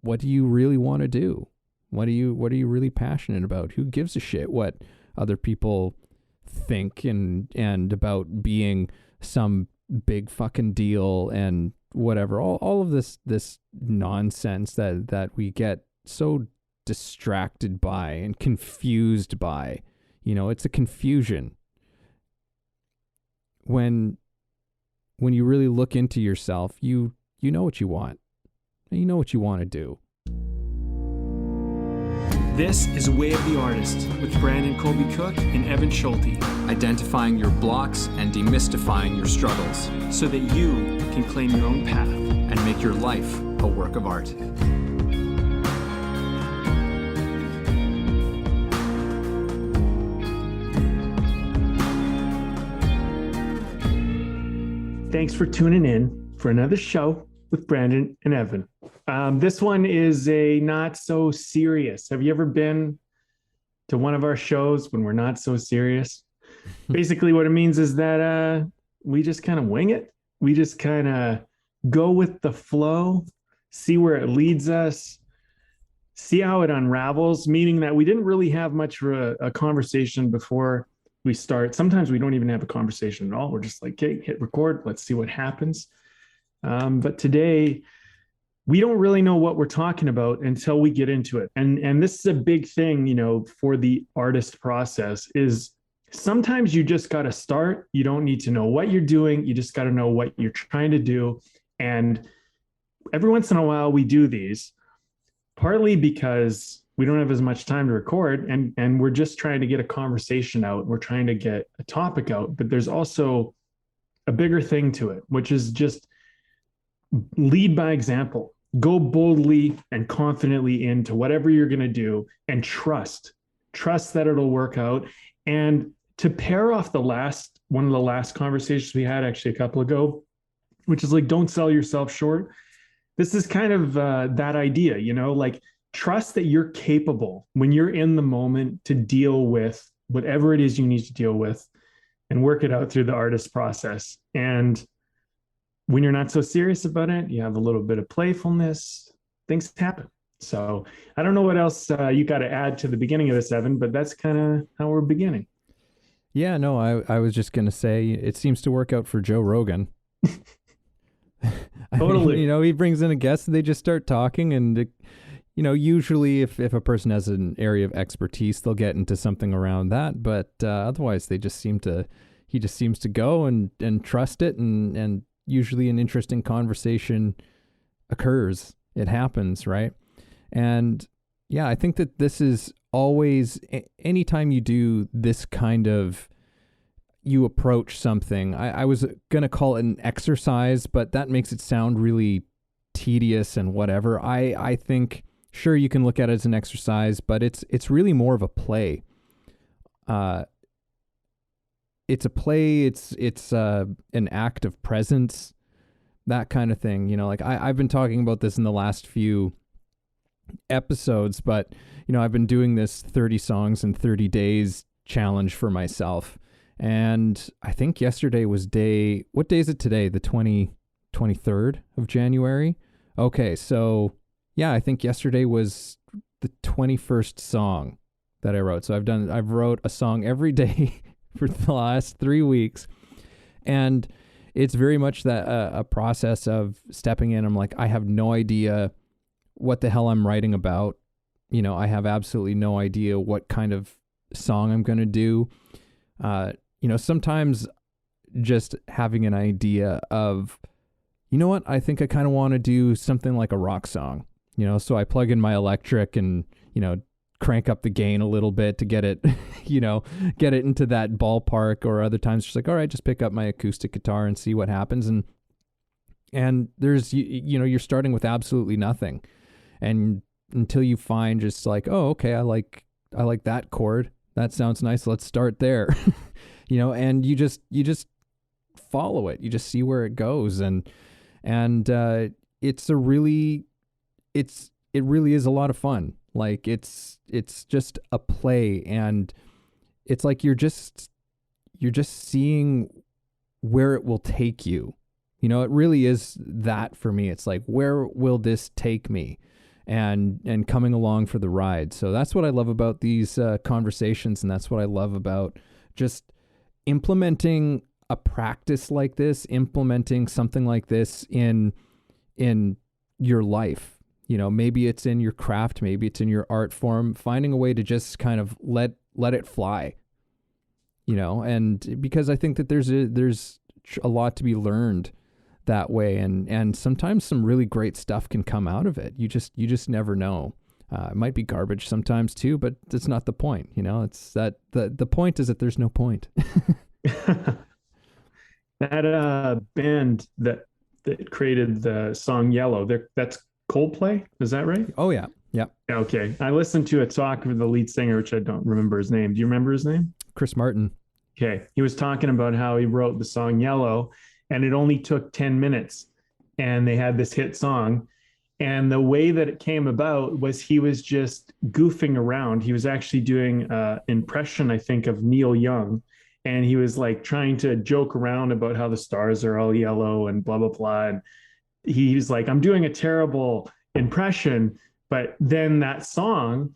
what do you really want to do? What are you really passionate about? Who gives a shit what other people think and about being some big fucking deal and whatever. All of this nonsense that we get so distracted by and confused by. It's a confusion. When you really look into yourself, you know what you want. And you know what you want to do. This is Way of the Artist with Brandon Colby Cook and Evan Schulte. Identifying your blocks and demystifying your struggles so that you can claim your own path and make your life a work of art. Thanks for tuning in for another show with Brandon and Evan. This one is a not so serious. Have you ever been to one of our shows when we're not so serious? Basically, what it means is that we just kind of wing it. We just kind of go with the flow, see where it leads us, see how it unravels, meaning that we didn't really have much of a conversation before we start. Sometimes we don't even have a conversation at all. We're just like, okay, hit record. Let's see what happens. But today, we don't really know what we're talking about until we get into it. And this is a big thing, for the artist process is sometimes you just got to start. You don't need to know what you're doing. You just got to know what you're trying to do. And every once in a while we do these, partly because we don't have as much time to record and we're just trying to get a conversation out. We're trying to get a topic out, but there's also a bigger thing to it, which is just lead by example. Go boldly and confidently into whatever you're going to do and trust that it'll work out. And to pair off one of the last conversations we had actually a couple ago, which is like, don't sell yourself short. This is kind of that idea, like trust that you're capable when you're in the moment to deal with whatever it is you need to deal with and work it out through the artist process. And when you're not so serious about it, you have a little bit of playfulness, things happen. So I don't know what else you got to add to the beginning of this, Evan, but that's kind of how we're beginning. Yeah, no, I was just going to say it seems to work out for Joe Rogan. Totally. He brings in a guest and they just start talking and, usually if a person has an area of expertise, they'll get into something around that. But otherwise, he just seems to go and trust it and usually an interesting conversation occurs. It happens, right? And yeah, I think that this is always, anytime you do this kind of, you approach something, I was going to call it an exercise, but that makes it sound really tedious and whatever. I think, sure, you can look at it as an exercise, but it's really more of a play. It's a play, it's an act of presence, that kind of thing. Like I've been talking about this in the last few episodes, but, I've been doing this 30 songs in 30 days challenge for myself. And I think yesterday was what day is it today? The 23rd of January? Okay, so yeah, I think yesterday was the 21st song that I wrote. So I've wrote a song every day for the last 3 weeks. And it's very much that a process of stepping in. I'm like, I have no idea what the hell I'm writing about. I have absolutely no idea what kind of song I'm going to do. Sometimes just having an idea of, what, I think I kind of want to do something like a rock song, so I plug in my electric and, crank up the gain a little bit to get it, get it into that ballpark. Or other times just like, all right, just pick up my acoustic guitar and see what happens. And there's, you're starting with absolutely nothing. And until you find just like, oh, okay, I like that chord. That sounds nice. Let's start there. And you just follow it. You just see where it goes. And it really is a lot of fun. Like it's just a play, and it's like you're just seeing where it will take you. It really is that for me. It's like, where will this take me? and coming along for the ride. So that's what I love about these conversations, and that's what I love about just implementing a practice like this, implementing something like this in your life. You know, maybe it's in your craft, maybe it's in your art form, finding a way to just kind of let it fly. You know, and because I think that there's a lot to be learned that way, and sometimes some really great stuff can come out of it. You just never know. It might be garbage sometimes too, but that's not the point. You know, it's that the point is that there's no point. That band that created the song Yellow, that's Coldplay, is that right? Oh yeah. Yeah. Okay. I listened to a talk with the lead singer, which I don't remember his name. Do you remember his name? Chris Martin. Okay. He was talking about how he wrote the song Yellow, and it only took 10 minutes, and they had this hit song. And the way that it came about was he was just goofing around. He was actually doing an impression, I think, of Neil Young. And he was like trying to joke around about how the stars are all yellow and blah, blah, blah. And he was like, I'm doing a terrible impression. But then that song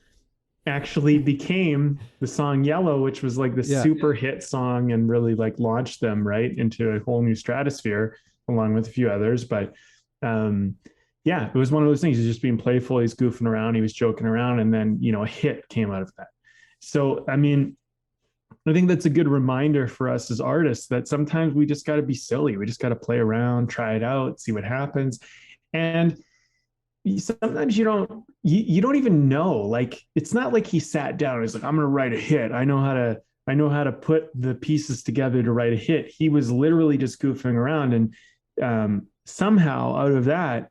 actually became the song Yellow, which was like the super hit song and really like launched them right into a whole new stratosphere along with a few others. But yeah, it was one of those things. He's just being playful. He's goofing around. He was joking around. And then, you know, a hit came out of that. So, I mean, I think that's a good reminder for us as artists that sometimes we just got to be silly. We just got to play around, try it out, see what happens. And sometimes you don't even know. Like, it's not like he sat down and he's like, I'm going to write a hit. I know how to put the pieces together to write a hit. He was literally just goofing around. And somehow out of that,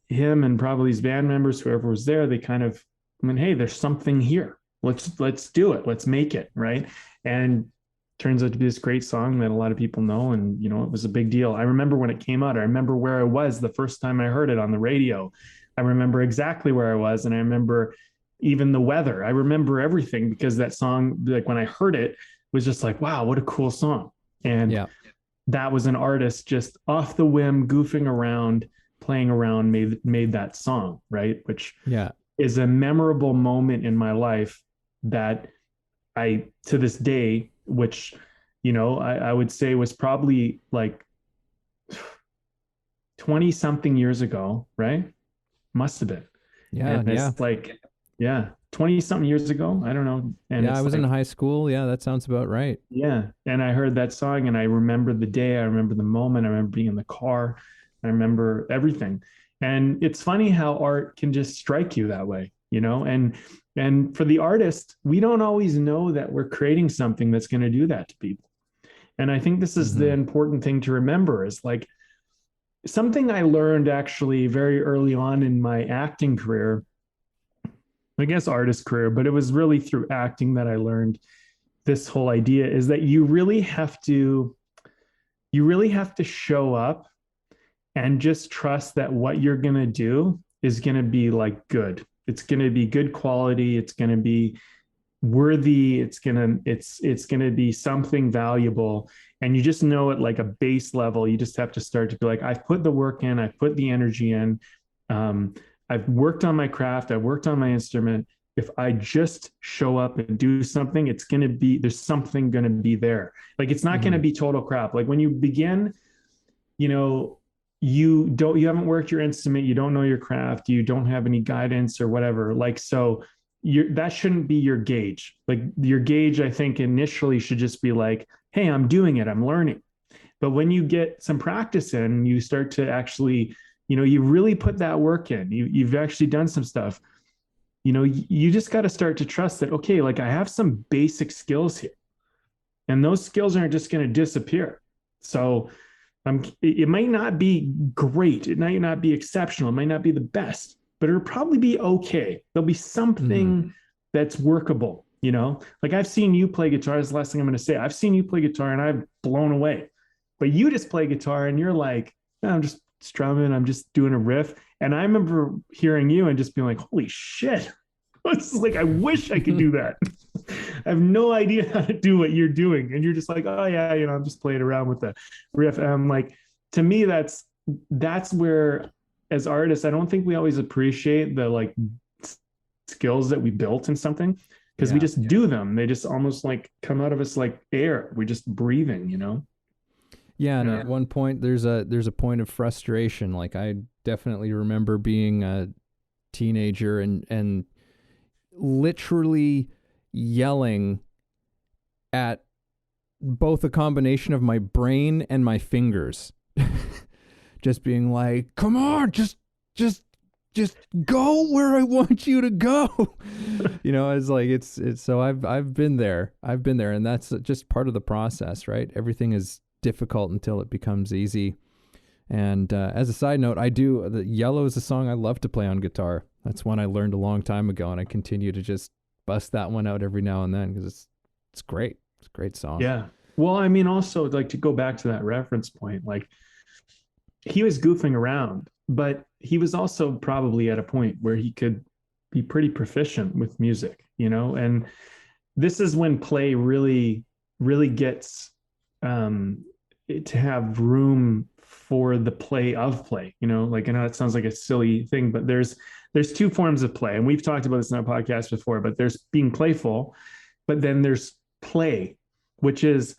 him and probably his band members, whoever was there, they kind of, I mean, hey, there's something here. Let's do it. Let's make it. Right. And turns out to be this great song that a lot of people know. And, you know, it was a big deal. I remember when it came out, I remember where I was the first time I heard it on the radio. I remember exactly where I was. And I remember even the weather. I remember everything because that song, like when I heard it, was just like, wow, what a cool song. And that was an artist just off the whim, goofing around, playing around, made that song. Right. Which is a memorable moment in my life that I, to this day, which, you know, I would say was probably like 20 something years ago, right? Must have been. And it's like, 20 something years ago. I don't know. And I was in high school. Yeah, that sounds about right. Yeah. And I heard that song and I remember the day, I remember the moment, I remember being in the car, I remember everything. And it's funny how art can just strike you that way, you know, and for the artist, we don't always know that we're creating something that's going to do that to people. And I think this is the important thing to remember is like something I learned actually very early on in my acting career, I guess artist career, but it was really through acting that I learned this whole idea is that you really have to show up and just trust that what you're going to do is going to be like good. It's going to be good quality. It's going to be worthy. It's going to be something valuable. And you just know at like a base level, you just have to start to be like, I've put the work in, I've put the energy in. I've worked on my craft. I've worked on my instrument. If I just show up and do something, there's something going to be there. Like, it's not going to be total crap. Like when you begin, you know, you haven't worked your instrument, you don't know your craft, you don't have any guidance or whatever. Like, so that shouldn't be your gauge. Like your gauge, I think initially should just be like, hey, I'm doing it, I'm learning. But when you get some practice in, you start to actually, you know, you really put that work in, you've actually done some stuff, you know, you just got to start to trust that, okay, like I have some basic skills here and those skills aren't just going to disappear. So it might not be great. It might not be exceptional. It might not be the best, but it'll probably be okay. There'll be something that's workable, you know? Like I've seen you play guitar. That's the last thing I'm going to say. I've seen you play guitar and I've blown away. But you just play guitar and you're like, oh, I'm just strumming. I'm just doing a riff. And I remember hearing you and just being like, holy shit. It's like, I wish I could do that. I have no idea how to do what you're doing. And you're just like, oh yeah, you know, I'm just playing around with the riff. And I'm like, to me, that's where as artists, I don't think we always appreciate the like skills that we built in something because we just do them. They just almost like come out of us like air. We're just breathing, you know? Yeah, and at one point there's a point of frustration. Like I definitely remember being a teenager and literally yelling at both a combination of my brain and my fingers. Just being like, "Come on, just go where I want you to go." You know, it's like it's so I've been there. And that's just part of the process, right? Everything is difficult until it becomes easy. And as a side note, the Yellow is a song I love to play on guitar. That's one I learned a long time ago, and I continue to just bust that one out every now and then because it's great. It's a great song. Yeah. Well, I mean, also like to go back to that reference point, like he was goofing around, but he was also probably at a point where he could be pretty proficient with music, you know? And this is when play really, really gets to have room for the play of play, you know? Like, I know that sounds like a silly thing, but there's two forms of play. And we've talked about this in our podcast before, but there's being playful, but then there's play, which is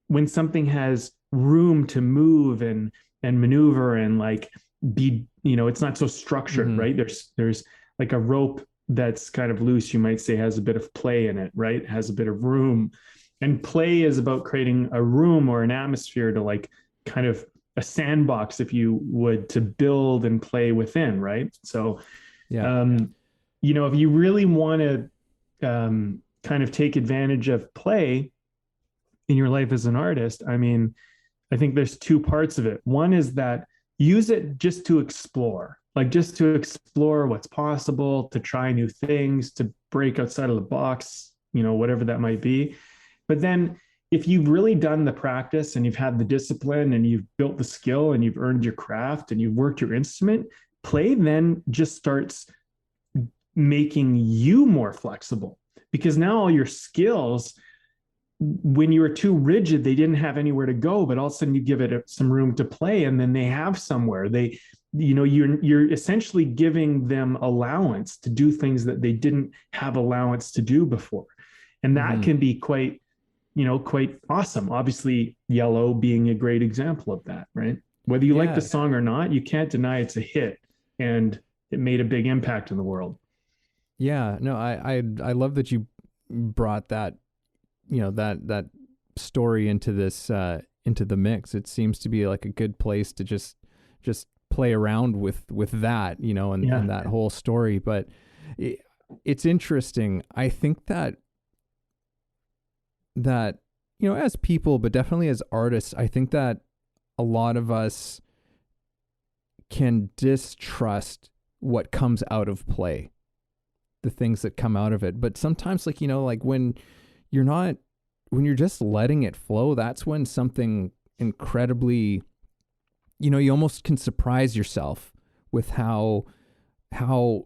when something has room to move and maneuver and like be, you know, it's not so structured, right? There's like a rope that's kind of loose, you might say, has a bit of play in it, right? It has a bit of room. And play is about creating a room or an atmosphere to like kind of a sandbox, if you would, to build and play within, right? So, you know, if you really want to kind of take advantage of play in your life as an artist, I mean, I think there's two parts of it. One is that use it just to explore, like just to explore what's possible, to try new things, to break outside of the box, you know, whatever that might be. But then if you've really done the practice and you've had the discipline and you've built the skill and you've earned your craft and you've worked your instrument, play then just starts making you more flexible because now all your skills, when you were too rigid, they didn't have anywhere to go, but all of a sudden you give it some room to play and then they have somewhere. They, you know, you're essentially giving them allowance to do things that they didn't have allowance to do before. And that can be quite, you know, quite awesome. Obviously, Yellow being a great example of that, right? Whether you like the song or not, you can't deny it's a hit and it made a big impact in the world. Yeah, no, I love that you brought that, you know, that story into this into the mix. It seems to be like a good place to just play around with that, you know, and that whole story. But it's interesting. I think that you know, as people, but definitely as artists, I think that a lot of us can distrust what comes out of play, the things that come out of it. But sometimes, like, you know, like when you're just letting it flow, that's when something incredibly, you know, you almost can surprise yourself with how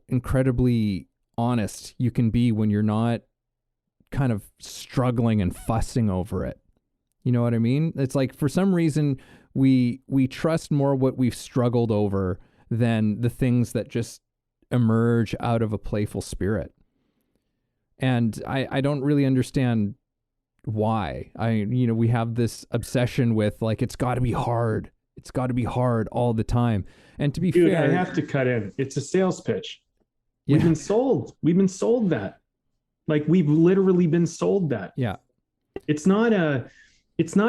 incredibly honest you can be when you're not kind of struggling and fussing over it. You know what I mean? It's like for some reason we trust more what we've struggled over than the things that just emerge out of a playful spirit. And I don't really understand why. You know, we have this obsession with like, it's got to be hard. It's got to be hard all the time. And to be fair, I have to cut in. It's a sales pitch. Yeah. We've been sold that. Like we've literally been sold that. Yeah. It's not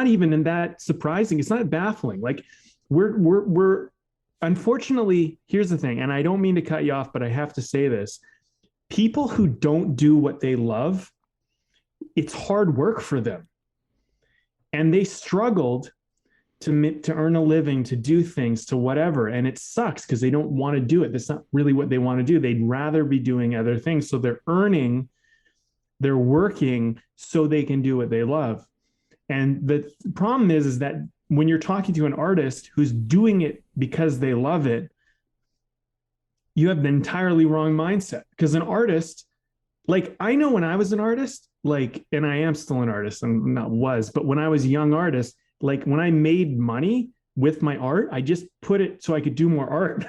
even that surprising. It's not baffling. Like we're unfortunately, here's the thing, and I don't mean to cut you off, but I have to say this. People who don't do what they love, it's hard work for them. And they struggled to earn a living, to do things, to whatever. And it sucks because they don't want to do it. That's not really what they want to do. They'd rather be doing other things. So they're working so they can do what they love. And the problem is that when you're talking to an artist who's doing it because they love it, you have the entirely wrong mindset. Because an artist, like I know when I was an artist, like, and I am still an artist, and not was, but when I was a young artist, like when I made money with my art, I just put it so I could do more art.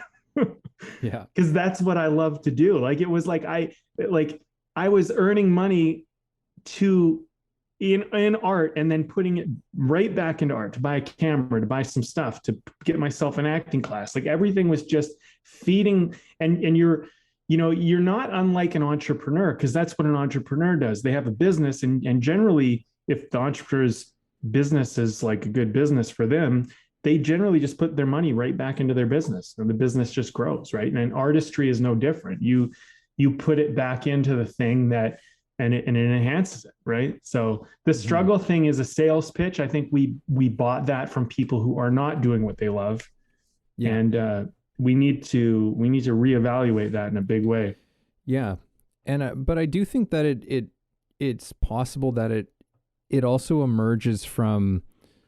Yeah. Because that's what I love to do. Like it was like I was earning money to in art and then putting it right back into art, to buy a camera, to buy some stuff, to get myself an acting class. Like everything was just feeding. And you're not unlike an entrepreneur, because that's what an entrepreneur does. They have a business, and generally, if the entrepreneur's business is like a good business for them, they generally just put their money right back into their business, and the business just grows, right? And artistry is no different. You put it back into the thing that, and it enhances it, right? So the struggle thing is a sales pitch. I think we bought that from people who are not doing what they love. Yeah. And we need to reevaluate that in a big way. Yeah. And but I do think that it's possible that it also emerges from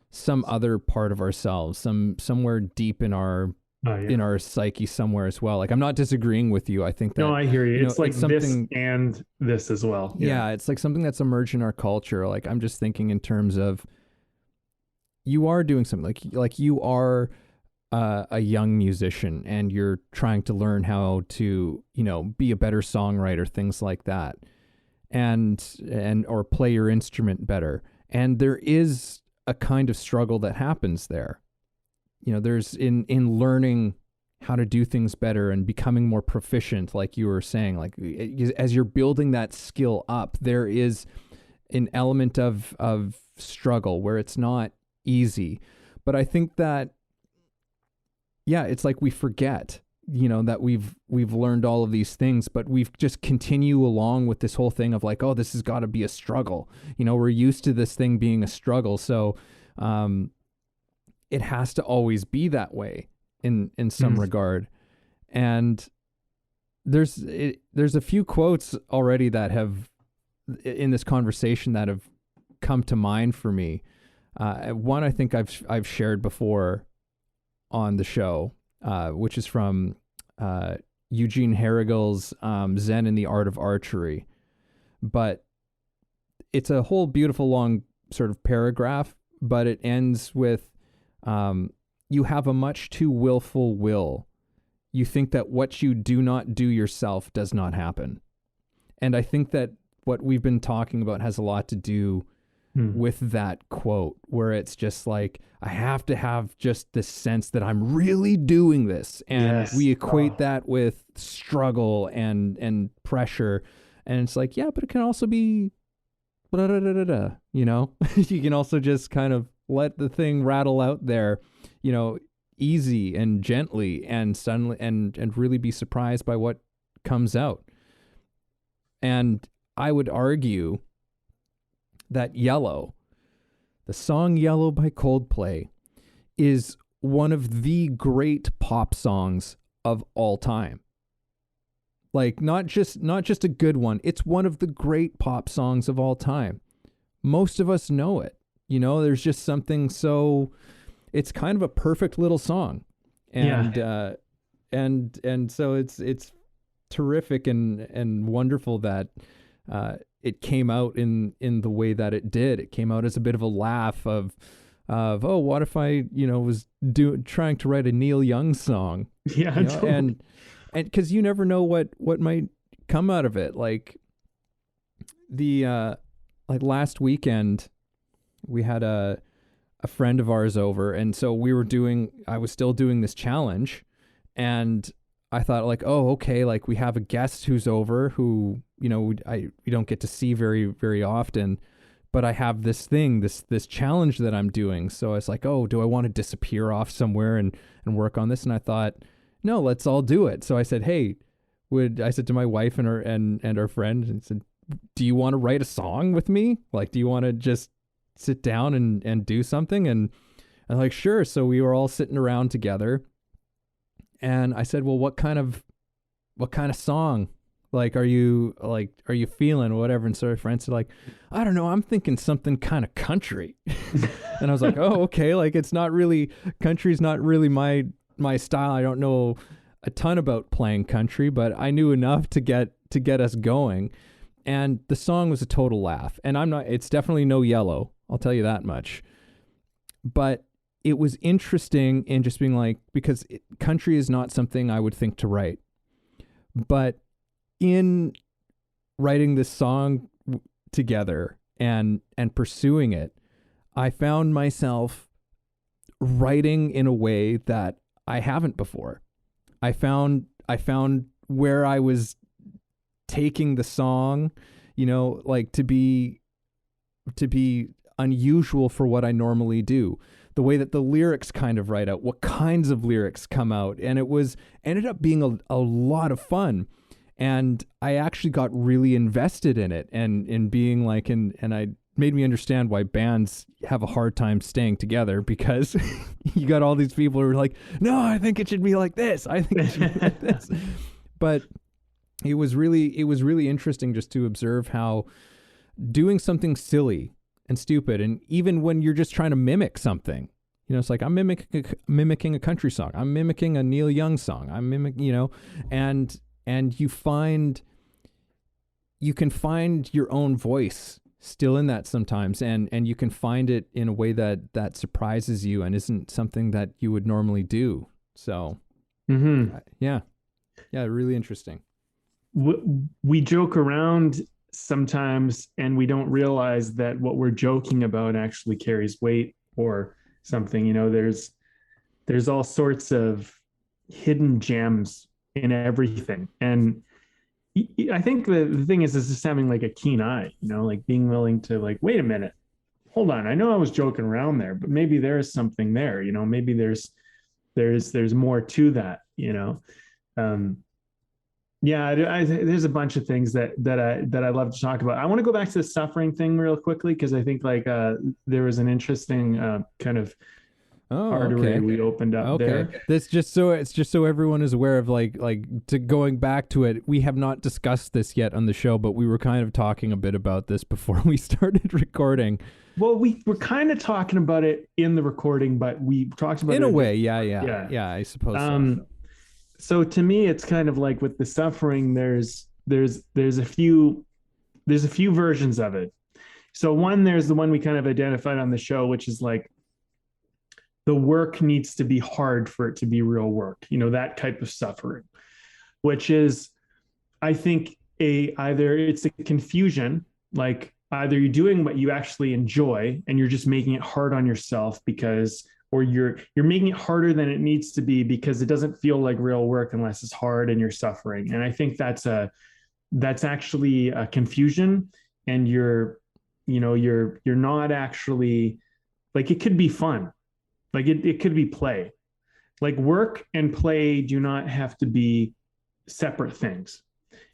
some other part of ourselves, somewhere deep in our in our psyche somewhere as well. Like, I'm not disagreeing with you. I think that, no, I hear you. It's like it's something, this and this as well. Yeah, it's like something that's emerged in our culture. Like, I'm just thinking in terms of, you are doing something like you are a young musician and you're trying to learn how to, be a better songwriter, things like that, and or play your instrument better. And there is a kind of struggle that happens there. There's in learning how to do things better and becoming more proficient, like you were saying, like as you're building that skill up, there is an element of struggle where it's not easy. But I think that, yeah, it's like we forget, that we've learned all of these things, but we've just continue along with this whole thing of like, oh, this has got to be a struggle. We're used to this thing being a struggle. So, it has to always be that way in some regard. And there's a few quotes already that have, in this conversation, that have come to mind for me. One I think I've shared before on the show, which is from Eugene Herrigel's Zen and the Art of Archery. But it's a whole beautiful long sort of paragraph, but it ends with, you have a much too willful will. You think that what you do not do yourself does not happen. And I think that what we've been talking about has a lot to do with that quote, where it's just like, I have to have just this sense that I'm really doing this. And we equate that with struggle and pressure. And it's like, yeah, but it can also be, you can also just kind of let the thing rattle out there, easy and gently and suddenly, and really be surprised by what comes out. And I would argue that Yellow, the song Yellow by Coldplay, is one of the great pop songs of all time. Like, not just a good one, it's one of the great pop songs of all time. Most of us know it. There's just something so, it's kind of a perfect little song. And and so it's terrific and wonderful that it came out in the way that it did. It came out as a bit of a laugh of oh, what if I was trying to write a Neil Young song? Yeah, totally. and because you never know what might come out of it. Like the like last weekend, we had a friend of ours over, and so I was still doing this challenge, and I thought like, oh, okay, like we have a guest who's over who, we don't get to see very, very often, but I have this thing, this challenge that I'm doing. So I was like, oh, do I want to disappear off somewhere and work on this? And I thought, no, let's all do it. So I said, hey, I said to my wife and our friend, and said, do you want to write a song with me? Like, do you want to just sit down and do something? And I'm like, sure. So we were all sitting around together, and I said, well, what kind of song, like, are you feeling, whatever? And so our friend said, like, I don't know, I'm thinking something kind of country. And I was like, oh, okay. Like, country's not really my style. I don't know a ton about playing country, but I knew enough to get us going. And the song was a total laugh. And it's definitely no Yellow, I'll tell you that much. But it was interesting in just being like, because country is not something I would think to write, but in writing this song together and pursuing it, I found myself writing in a way that I haven't before. I found where I was taking the song, you know, like to be unusual for what I normally do. The way that the lyrics kind of write out, what kinds of lyrics come out. And it ended up being a lot of fun. And I actually got really invested in it and in being like, and I made me understand why bands have a hard time staying together, because you got all these people who are like, no, I think it should be like this. I think it should be like this. But it was really interesting just to observe how doing something silly and stupid, and even when you're just trying to mimic something, you know, it's like I'm mimicking a country song, I'm mimicking a Neil Young song, I'm mimicking, you know, and you can find your own voice still in that sometimes, and you can find it in a way that surprises you and isn't something that you would normally do. So yeah, really interesting. We joke around sometimes and we don't realize that what we're joking about actually carries weight or something. You know, there's all sorts of hidden gems in everything. And I think the thing is just having like a keen eye, you know, like being willing to like, wait a minute, hold on. I know I was joking around there, but maybe there's something there, you know, maybe there's more to that, you know? Yeah, there's a bunch of things that I love to talk about. I want to go back to the suffering thing real quickly, because I think like there was an interesting kind of artery we opened up there. That's just so everyone is aware of like to going back to it. We have not discussed this yet on the show, but we were kind of talking a bit about this before we started recording. Well, we were kind of talking about it in the recording, but we talked about in it a way. Yeah. I suppose. So to me, it's kind of like with the suffering, there's a few versions of it. So there's the one we kind of identified on the show, which is like the work needs to be hard for it to be real work. You know, that type of suffering, which is, I think, either it's a confusion, like either you're doing what you actually enjoy and you're just making it hard on yourself or you're making it harder than it needs to be because it doesn't feel like real work unless it's hard and you're suffering. And I think that's actually a confusion, and you're not actually, like, it could be fun. Like it could be play. Like work and play do not have to be separate things.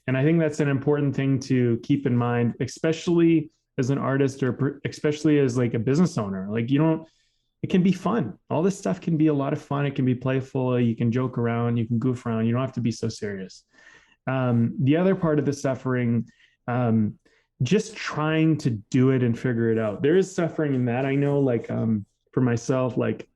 And I think that's an important thing to keep in mind, especially as an artist or especially as like a business owner. Like it can be fun. All this stuff can be a lot of fun. It can be playful. You can joke around, you can goof around. You don't have to be so serious. The other part of the suffering, just trying to do it and figure it out. There is suffering in that. I know, like, for myself, like,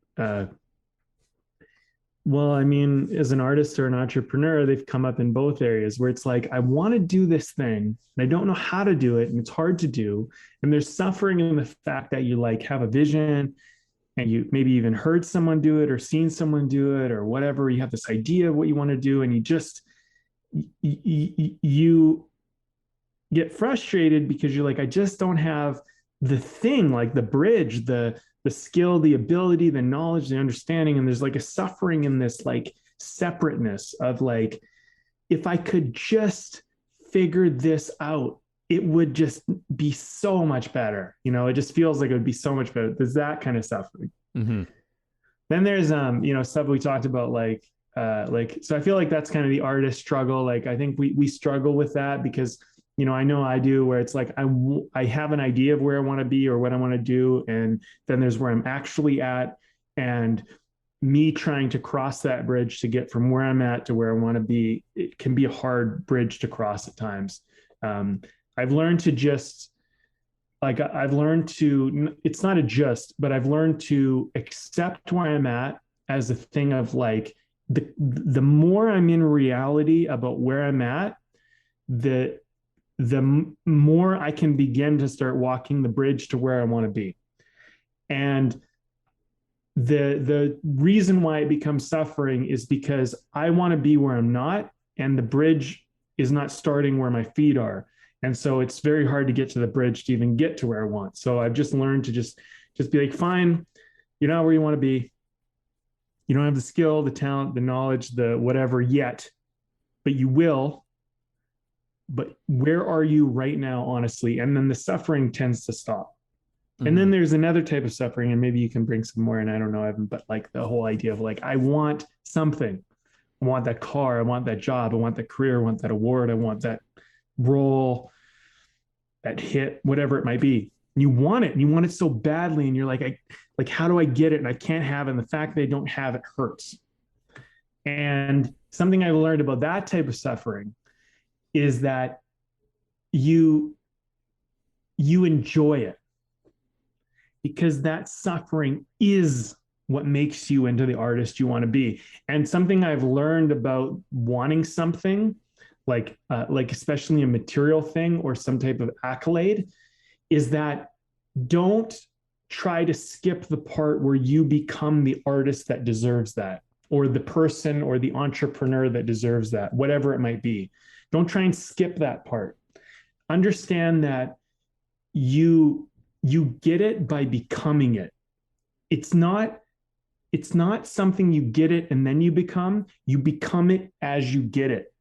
well, I mean, as an artist or an entrepreneur, they've come up in both areas where it's like, I want to do this thing and I don't know how to do it, and it's hard to do. And there's suffering in the fact that you like have a vision and you maybe even heard someone do it or seen someone do it or whatever. You have this idea of what you want to do, and you get frustrated because you're like, I just don't have the thing, like the bridge, the skill, the ability, the knowledge, the understanding. And there's like a suffering in this like separateness of like, if I could just figure this out, it would just be so much better. You know, it just feels like it would be so much better. There's that kind of suffering. Mm-hmm. Then there's, stuff we talked about, so I feel like that's kind of the artist struggle. Like, I think we struggle with that because, you know I do, where it's like, I have an idea of where I want to be or what I want to do. And then there's where I'm actually at, and me trying to cross that bridge to get from where I'm at to where I want to be. It can be a hard bridge to cross at times. I've learned to just like, it's not but I've learned to accept where I'm at as a thing of like, the more I'm in reality about where I'm at, the more I can begin to start walking the bridge to where I want to be. And the reason why it becomes suffering is because I want to be where I'm not, and the bridge is not starting where my feet are. And so it's very hard to get to the bridge to even get to where I want. So I've just learned to just be like, fine, you're not where you want to be. You don't have the skill, the talent, the knowledge, the whatever yet, but you will. But where are you right now, honestly? And then the suffering tends to stop. And then there's another type of suffering, and maybe you can bring some more in. I don't know, Evan, but like the whole idea of like, I want something. I want that car. I want that job. I want that career. I want that award. I want that role, that hit, whatever it might be. You want it, and you want it so badly, and you're like, how do I get it? And I can't have it. And the fact that I don't have it hurts. And something I've learned about that type of suffering is that you enjoy it, because that suffering is what makes you into the artist you want to be. And something I've learned about wanting something, like especially a material thing or some type of accolade, is that don't try to skip the part where you become the artist that deserves that, or the person or the entrepreneur that deserves that, whatever it might be. Don't try and skip that part. Understand that you get it by becoming it. It's not something you get it and then you become it as you get it.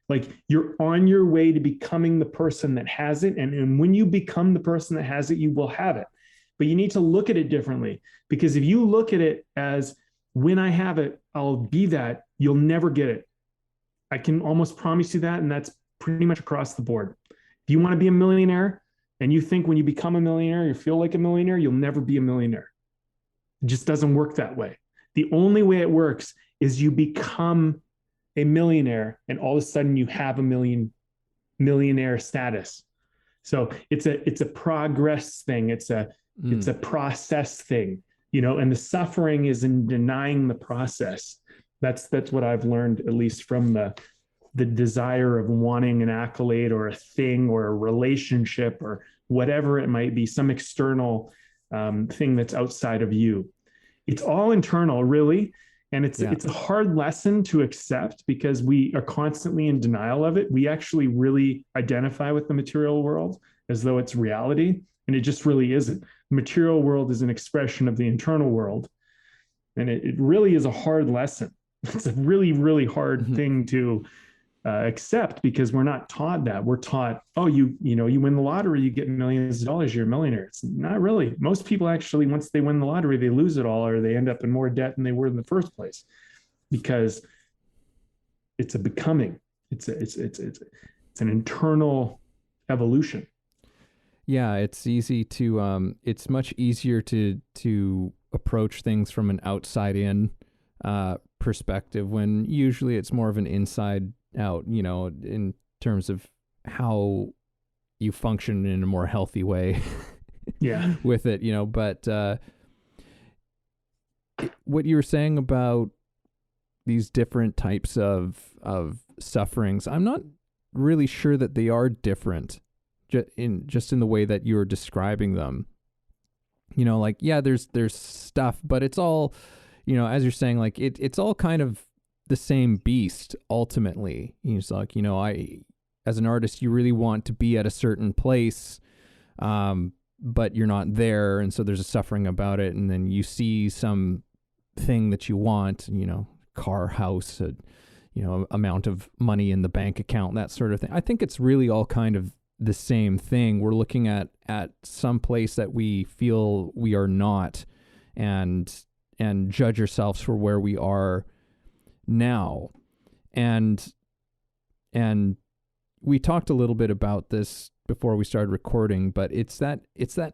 Like, you're on your way to becoming the person that has it. And when you become the person that has it, you will have it. But you need to look at it differently, because if you look at it as, when I have it, I'll be that, you'll never get it. I can almost promise you that. And that's pretty much across the board. If you want to be a millionaire, and you think when you become a millionaire, you feel like a millionaire, you'll never be a millionaire. It just doesn't work that way. The only way it works is you become a millionaire, and all of a sudden you have a millionaire status. So it's a progress thing. It's a process thing, and the suffering is in denying the process. That's what I've learned, at least from the desire of wanting an accolade or a thing or a relationship or whatever it might be, some external thing that's outside of you. It's all internal, really. And it's a hard lesson to accept, because we are constantly in denial of it. We actually really identify with the material world as though it's reality. And it just really isn't. The material world is an expression of the internal world. And it really is a hard lesson. It's a really, really hard thing to accept, because we're not taught that. We're taught, oh, you win the lottery, you get millions of dollars, you're a millionaire. It's not really. Most people actually, once they win the lottery, they lose it all, or they end up in more debt than they were in the first place, because it's a becoming. It's an internal evolution. Yeah, it's easy to it's much easier to approach things from an outside in perspective, when usually it's more of an inside out, in terms of how you function in a more healthy way. Yeah. With it, but what you were saying about these different types of sufferings, I'm not really sure that they are different in the way that you're describing them. Like, yeah, there's stuff, but it's all, as you're saying, like it's all kind of the same beast ultimately. It's like, as an artist, you really want to be at a certain place, but you're not there, and so there's a suffering about it. And then you see some thing that you want, car, house, amount of money in the bank account, that sort of thing. I think it's really all kind of the same thing. We're looking at some place that we feel we are not, and judge ourselves for where we are now. And we talked a little bit about this before we started recording, but it's that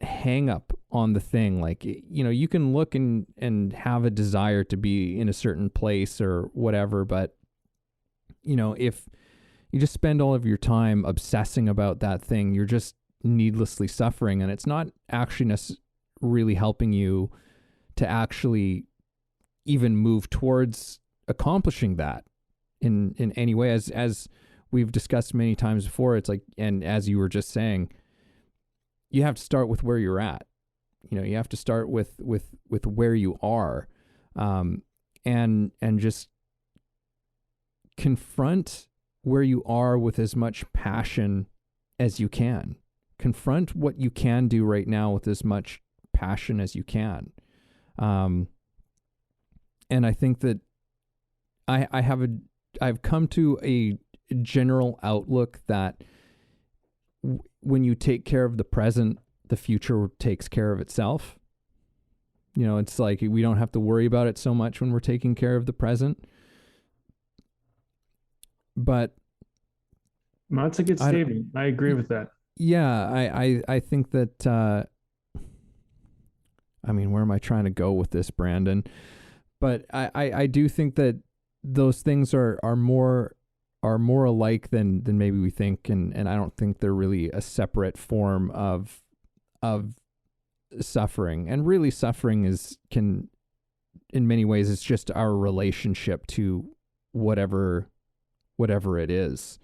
hang up on the thing. Like, you can look and have a desire to be in a certain place or whatever, but if you just spend all of your time obsessing about that thing, you're just needlessly suffering, and it's not actually really helping you to actually even move towards accomplishing that in any way. As we've discussed many times before, it's like, and as you were just saying, you have to start with where you're at. You have to start with where you are. and just confront where you are with as much passion as you can. Confront what you can do right now with as much passion as you can. And I think that I've come to a general outlook that when you take care of the present, the future takes care of itself. You know, it's like we don't have to worry about it so much when we're taking care of the present. But well, that's a good statement. I agree with that. Yeah, I think that, I mean, where am I trying to go with this, Brandon? But I do think that those things are more alike than maybe we think, and I don't think they're really a separate form of suffering. And really, suffering can in many ways it's just our relationship to whatever it is,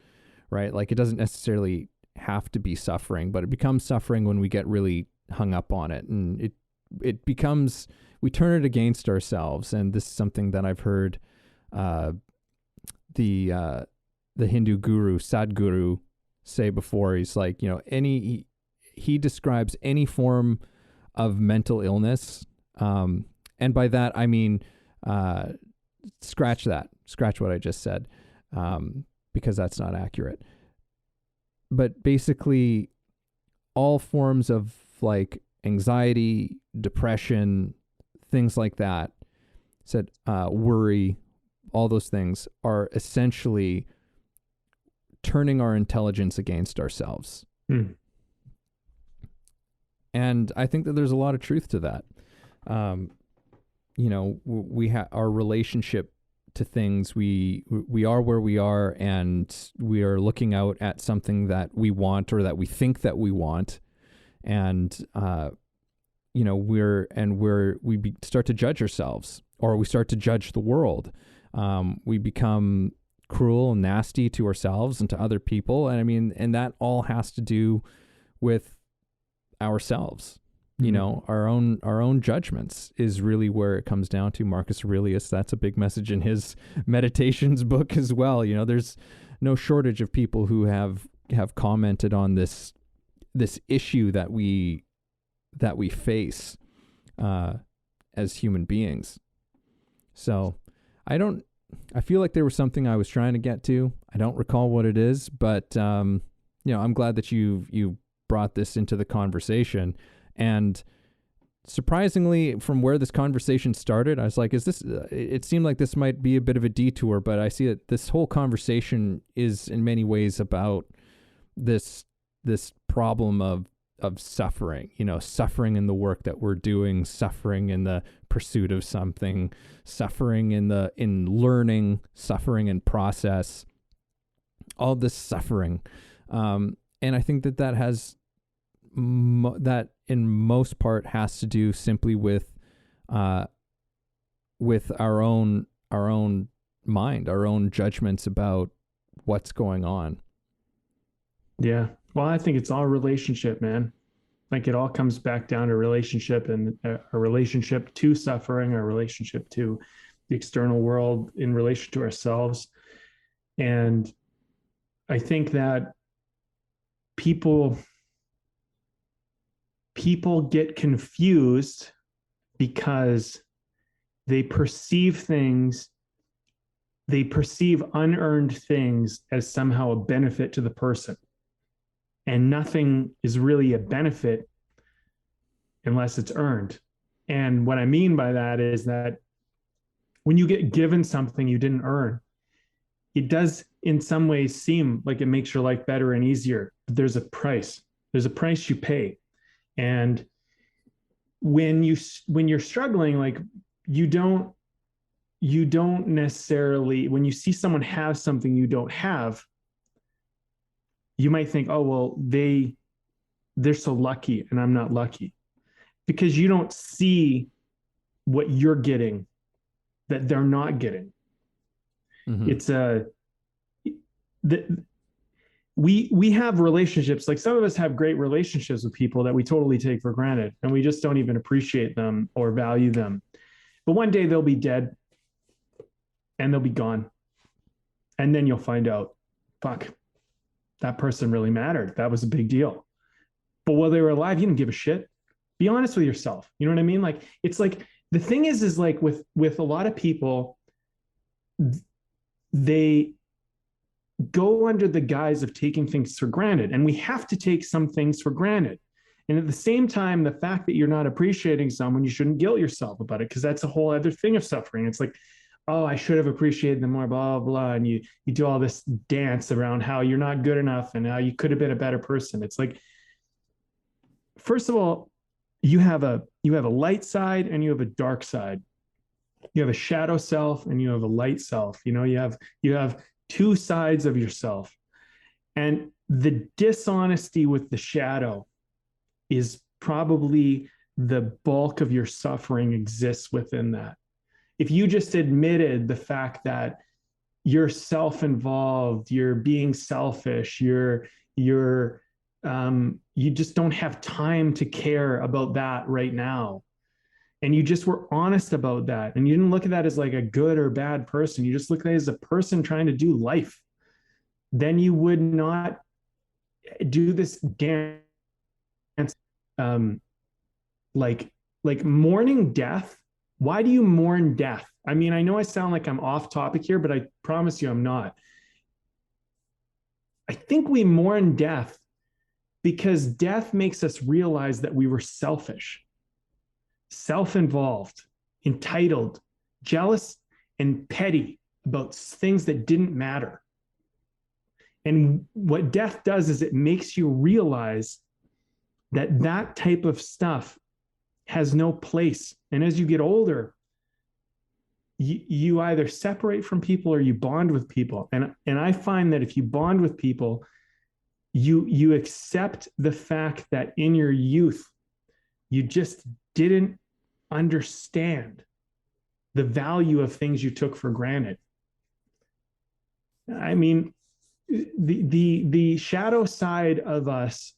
right? Like, it doesn't necessarily have to be suffering, but it becomes suffering when we get really hung up on it, and it becomes, we turn it against ourselves. And this is something that I've heard the Hindu guru Sadhguru say before. He's like, you know, he describes any form of mental illness, and by that I mean scratch what I just said, because that's not accurate. But basically, all forms of like anxiety, depression, things like that, said worry, all those things are essentially turning our intelligence against ourselves. And I think that there's a lot of truth to that. You know, we have our relationship to things. We are where we are, and we are looking out at something that we want or that we think that we want, and you know, we start to judge ourselves, or we start to judge the world. We become cruel and nasty to ourselves and to other people, and I mean, and that all has to do with ourselves. You know, our own judgments is really where it comes down to. Marcus Aurelius, that's a big message in his Meditations book as well. You know, there's no shortage of people who have commented on this issue that we face as human beings. So I feel like there was something I was trying to get to. I don't recall what it is, but you know, I'm glad that you brought this into the conversation. And surprisingly, from where this conversation started, I was like, it seemed like this might be a bit of a detour, but I see that this whole conversation is in many ways about this problem of suffering, you know, suffering in the work that we're doing, suffering in the pursuit of something, suffering in learning, suffering in process, all this suffering. And I think that has that in most part has to do simply with our own mind, our own judgments about what's going on. Yeah. Well, I think it's all relationship, man. Like, it all comes back down to relationship, and a relationship to suffering, our relationship to the external world in relation to ourselves. And I think that people get confused because they perceive unearned things as somehow a benefit to the person. And nothing is really a benefit unless it's earned. And what I mean by that is that when you get given something you didn't earn, it does in some ways seem like it makes your life better and easier, but there's a price. There's a price you pay. And when you're struggling, like, you don't necessarily, when you see someone have something you don't have, you might think, oh, well, they're so lucky and I'm not lucky, because you don't see what you're getting that they're not getting. Mm-hmm. It's we have relationships, like some of us have great relationships with people that we totally take for granted, and we just don't even appreciate them or value them. But one day they'll be dead and they'll be gone. And then you'll find out, fuck, that person really mattered. That was a big deal. But while they were alive, you didn't give a shit. Be honest with yourself. You know what I mean? Like, it's like, the thing is like with a lot of people, they go under the guise of taking things for granted. And we have to take some things for granted. And at the same time, the fact that you're not appreciating someone, you shouldn't guilt yourself about it, because that's a whole other thing of suffering. It's like, oh, I should have appreciated them more, blah, blah, blah. And you do all this dance around how you're not good enough and how you could have been a better person. It's like, first of all, you have a light side and you have a dark side. You have a shadow self and you have a light self. You know, you have two sides of yourself. And the dishonesty with the shadow is probably the bulk of your suffering exists within that. If you just admitted the fact that you're self-involved, you're being selfish, you just don't have time to care about that right now, and you just were honest about that, and you didn't look at that as like a good or bad person, you just look at it as a person trying to do life, then you would not do this dance. Like mourning death. Why do you mourn death? I mean, I know I sound like I'm off topic here, but I promise you I'm not. I think we mourn death because death makes us realize that we were selfish, self-involved, entitled, jealous, and petty about things that didn't matter. And what death does is it makes you realize that that type of stuff has no place. And as you get older, you either separate from people or you bond with people. And I find that if you bond with people, you accept the fact that in your youth, you just didn't understand the value of things you took for granted. I mean, the shadow side of us,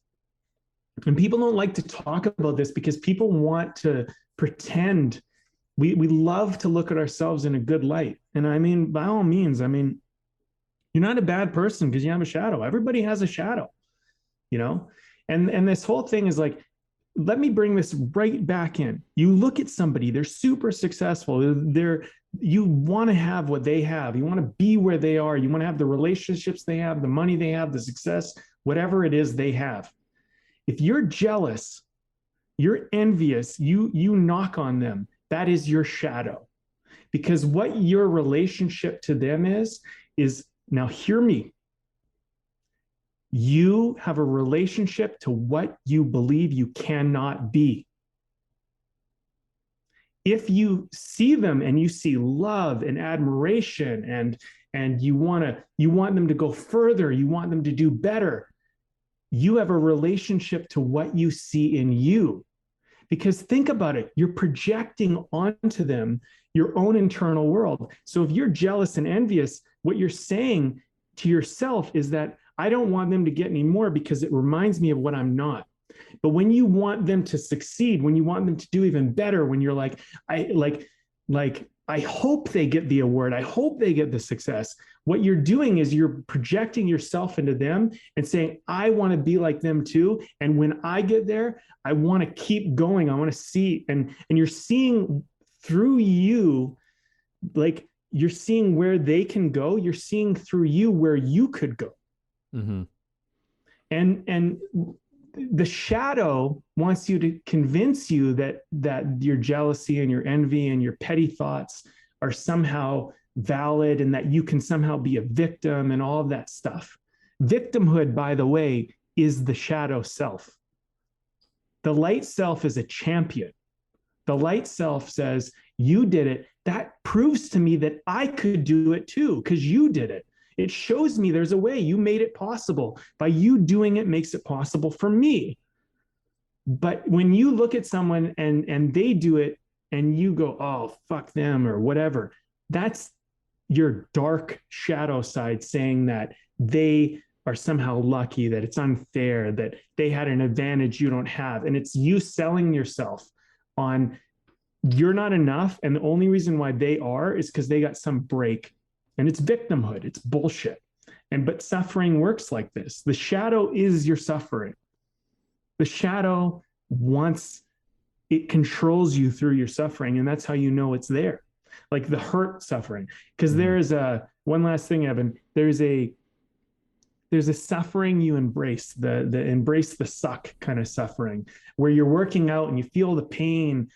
and people don't like to talk about this because people want to pretend. We love to look at ourselves in a good light. And I mean, by all means, I mean, you're not a bad person because you have a shadow. Everybody has a shadow, you know? And this whole thing is like, let me bring this right back in. You look at somebody, they're super successful. You want to have what they have. You want to be where they are. You want to have the relationships they have, the money they have, the success, whatever it is they have. If you're jealous, you're envious, you knock on them, that is your shadow. Because what your relationship to them is, now hear me. You have a relationship to what you believe you cannot be. If you see them and you see love and admiration and you want them to go further, you want them to do better, you have a relationship to what you see in you. Because think about it, you're projecting onto them your own internal world. So if you're jealous and envious, what you're saying to yourself is that I don't want them to get any more because it reminds me of what I'm not. But when you want them to succeed, when you want them to do even better, when you're like, I hope they get the award, I hope they get the success, what you're doing is you're projecting yourself into them and saying, I want to be like them too. And when I get there, I want to keep going. I want to see, and you're seeing through you, like you're seeing where they can go. You're seeing through you where you could go. Mm-hmm. And the shadow wants you to convince you that your jealousy and your envy and your petty thoughts are somehow valid and that you can somehow be a victim and all of that stuff. Victimhood, by the way, is the shadow self. The light self is a champion. The light self says, you did it. That proves to me that I could do it too, because you did it. It shows me there's a way. You made it possible. By you doing it makes it possible for me. But when you look at someone and they do it and you go, oh, fuck them or whatever, that's your dark shadow side saying that they are somehow lucky, that it's unfair, that they had an advantage you don't have. And it's you selling yourself on you're not enough. And the only reason why they are is because they got some break. And it's victimhood. It's bullshit. But suffering works like this. The shadow is your suffering. The shadow it controls you through your suffering. And that's how you know it's there. Like the hurt suffering. Because there is one last thing, Evan. There's a suffering you embrace, the embrace the suck kind of suffering, where you're working out and you feel the pain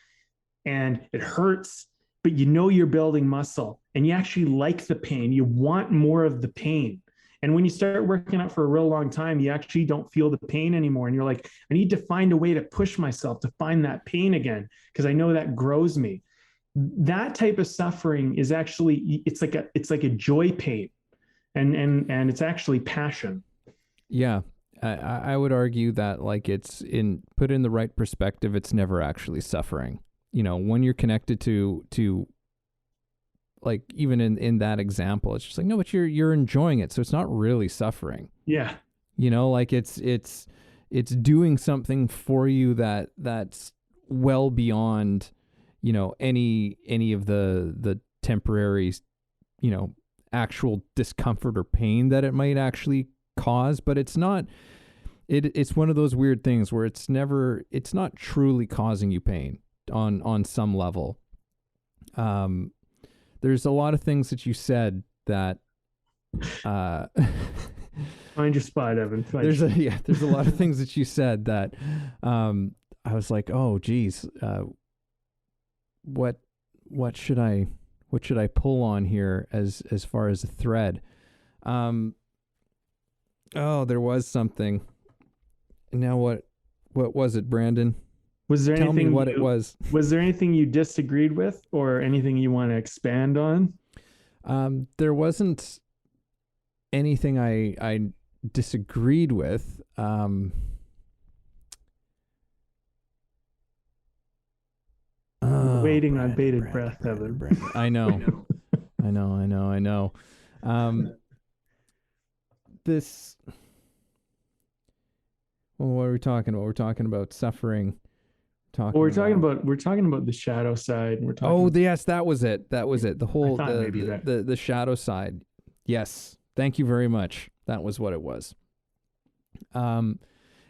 and it hurts, but you know you're building muscle and you actually like the pain. You want more of the pain. And when you start working out for a real long time, you actually don't feel the pain anymore. And you're like, I need to find a way to push myself to find that pain again, because I know that grows me. That type of suffering is actually, it's like a joy pain. And it's actually passion. Yeah. I would argue that, like, put in the right perspective, it's never actually suffering. You know, when you're connected to like, even in that example, it's just like, no, but you're enjoying it. So it's not really suffering. Yeah. You know, like it's doing something for you that's well beyond, you know, any of the temporary, you know, actual discomfort or pain that it might actually cause. But it's not, it's one of those weird things where it's not truly causing you pain on some level. There's a lot of things that you said that find your spot, Evan. There's a lot of things that you said that I was like, oh geez, what should I pull on here as far as a thread? Oh, there was something. Now what was it, Brandon? Was there Tell anything me what it was. Was there anything you disagreed with or anything you want to expand on? There wasn't anything I disagreed with. Waiting on bated breath, Evan. I know. I know. This. Well, what are we talking about? We're talking about suffering. We're talking about the shadow side. Yes, that was it. The whole the shadow side. Yes, thank you very much. That was what it was. Yeah,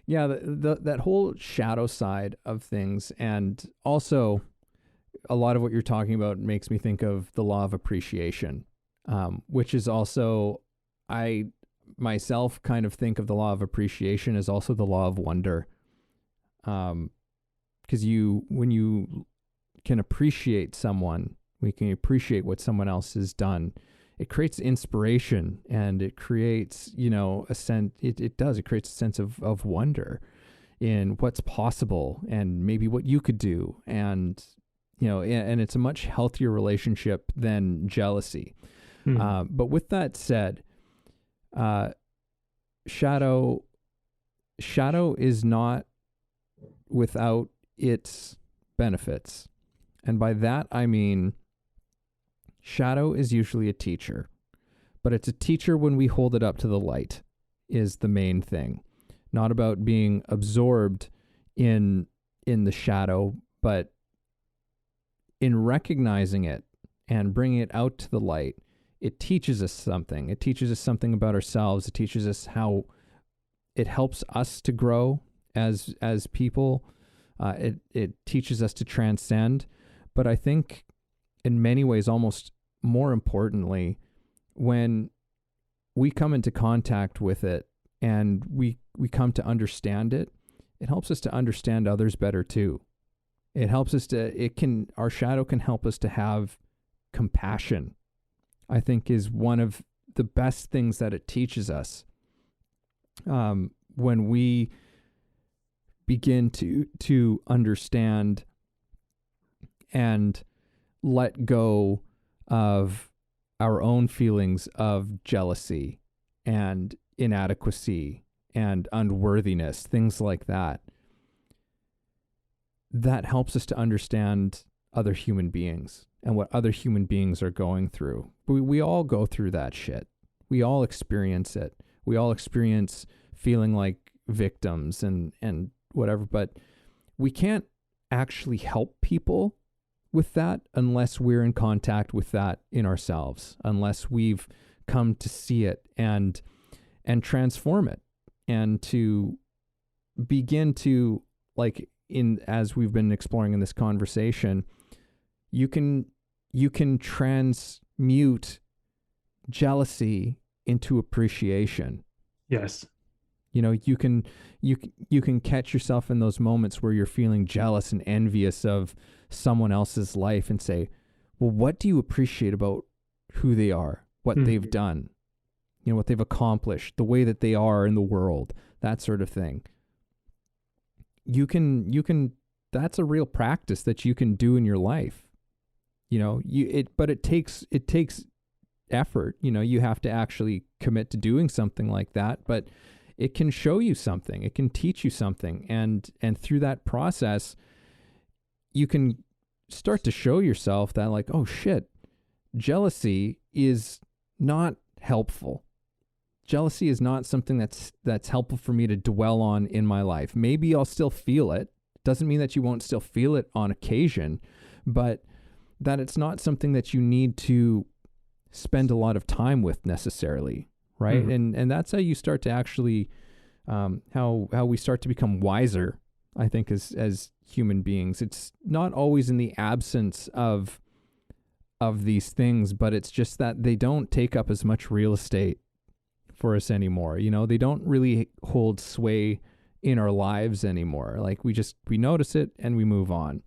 that whole shadow side of things, and also a lot of what you're talking about makes me think of the law of appreciation, which is also, I myself kind of think of the law of appreciation as also the law of wonder. Because when you can appreciate someone, we can appreciate what someone else has done, it creates inspiration, and it creates, you know, a sense, it creates a sense of wonder in what's possible and maybe what you could do. And, you know, and it's a much healthier relationship than jealousy. But with that said, shadow is not without its benefits. And by that, I mean, shadow is usually a teacher, but it's a teacher when we hold it up to the light is the main thing. Not about being absorbed in the shadow, but in recognizing it and bringing it out to the light. It teaches us something. It teaches us something about ourselves. It teaches us how it helps us to grow as people. It teaches us to transcend. But I think in many ways, almost more importantly, when we come into contact with it and we come to understand it, it helps us to understand others better too. It helps us our shadow can help us to have compassion, I think, is one of the best things that it teaches us. When we begin to understand and let go of our own feelings of jealousy and inadequacy and unworthiness, things like that, that helps us to understand other human beings and what other human beings are going through. We all go through that shit. We all experience it. We all experience feeling like victims and whatever, but we can't actually help people with that unless we're in contact with that in ourselves, unless we've come to see it and transform it, and to begin to, like, as we've been exploring in this conversation, you can transmute jealousy into appreciation. Yes. You know, you can catch yourself in those moments where you're feeling jealous and envious of someone else's life and say, well, what do you appreciate about who they are, what they've done, you know, what they've accomplished, the way that they are in the world, that sort of thing. You can, that's a real practice that you can do in your life. You know, but it takes effort. You know, you have to actually commit to doing something like that, but it can show you something, it can teach you something. And through that process, you can start to show yourself that, like, oh shit, jealousy is not helpful. Jealousy is not something that's helpful for me to dwell on in my life. Maybe I'll still feel it. Doesn't mean that you won't still feel it on occasion, but that it's not something that you need to spend a lot of time with necessarily, right? And that's how you start to actually, how we start to become wiser, I think, as human beings. It's not always in the absence of these things, but it's just that they don't take up as much real estate for us anymore. You know, they don't really hold sway in our lives anymore. Like, we notice it and we move on,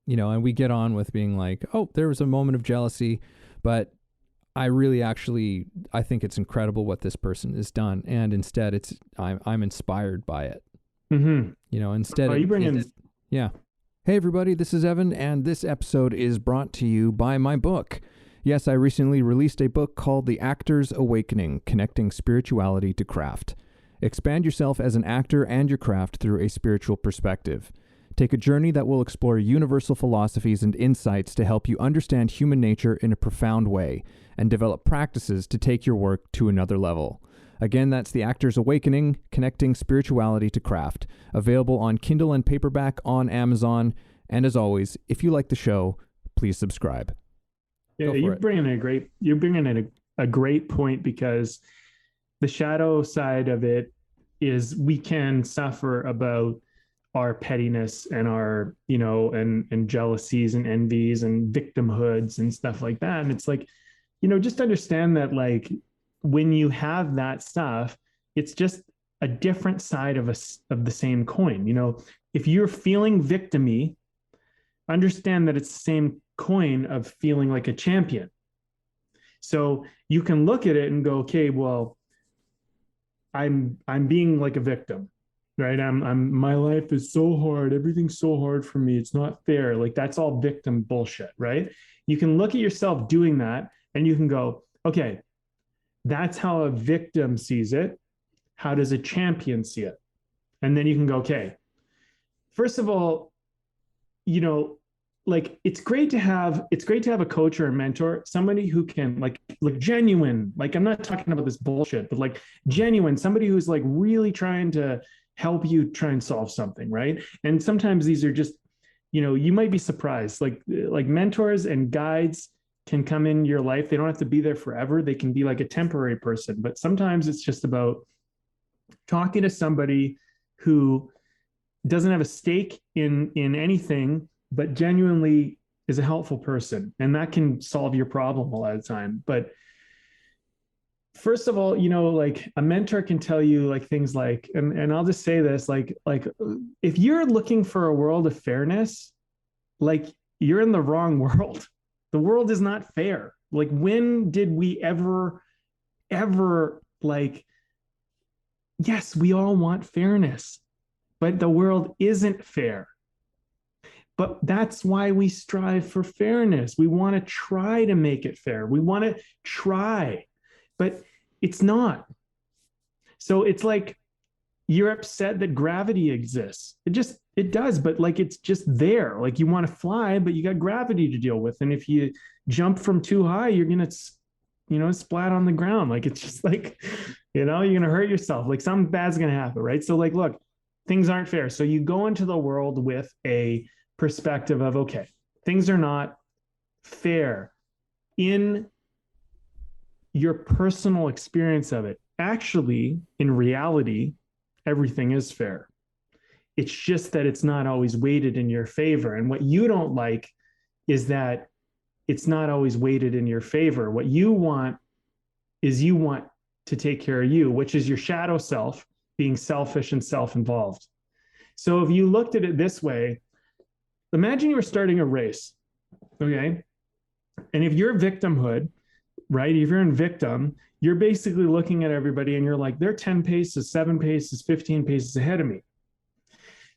you know, and we get on with being like, oh, there was a moment of jealousy, but I think it's incredible what this person has done. And instead I'm inspired by it. You know, instead yeah. Hey everybody, this is Evan, and this episode is brought to you by my book. Yes, I recently released a book called The Actor's Awakening: Connecting Spirituality to Craft. Expand yourself as an actor and your craft through a spiritual perspective. Take a journey that will explore universal philosophies and insights to help you understand human nature in a profound way, and develop practices to take your work to another level. Again, that's The Actor's Awakening: Connecting Spirituality to Craft. Available on Kindle and paperback on Amazon. And as always, if you like the show, please subscribe. Yeah, you're bringing in a great point, because the shadow side of it is we can suffer about our pettiness and our, you know, and jealousies and envies and victimhoods and stuff like that. And it's like, you know, just understand that, like, when you have that stuff, it's just a different side of the same coin. You know, if you're feeling victimy, understand that it's the same coin of feeling like a champion. So you can look at it and go, okay, well, I'm being like a victim, right? My life is so hard. Everything's so hard for me. It's not fair. Like, that's all victim bullshit, right? You can look at yourself doing that and you can go, okay, that's how a victim sees it. How does a champion see it? And then you can go, okay, first of all, you know, like, it's great to have a coach or a mentor, somebody who can like genuine, like, I'm not talking about this bullshit, but like genuine, somebody who's like really trying to help you try and solve something, right? And sometimes these are just, you know, you might be surprised, like mentors and guides can come in your life. They don't have to be there forever. They can be like a temporary person, but sometimes it's just about talking to somebody who doesn't have a stake in anything, but genuinely is a helpful person. And that can solve your problem a lot of the time. But first of all, you know, like, a mentor can tell you like things like, and I'll just say this, like if you're looking for a world of fairness, like, you're in the wrong world. The world is not fair. Like, when did we ever, like, yes, we all want fairness, but the world isn't fair. But that's why we strive for fairness. We want to try to make it fair. We want to try, but it's not. So it's like, you're upset that gravity exists. It does, but like, it's just there. Like, you want to fly, but you got gravity to deal with. And if you jump from too high, you're going to, you know, splat on the ground. Like, it's just like, you know, you're going to hurt yourself. Like, something bad's going to happen, right? So like, look, things aren't fair. So you go into the world with a perspective of, okay, Things are not fair in your personal experience of it. Actually, in reality, everything is fair. It's just that it's not always weighted in your favor. And what you don't like is that it's not always weighted in your favor. What you want is you want to take care of you, which is your shadow self being selfish and self-involved. So if you looked at it this way, imagine you were starting a race, okay? And if you're victimhood, right? If you're in victim, you're basically looking at everybody and you're like, they're 10 paces, 7 paces, 15 paces ahead of me.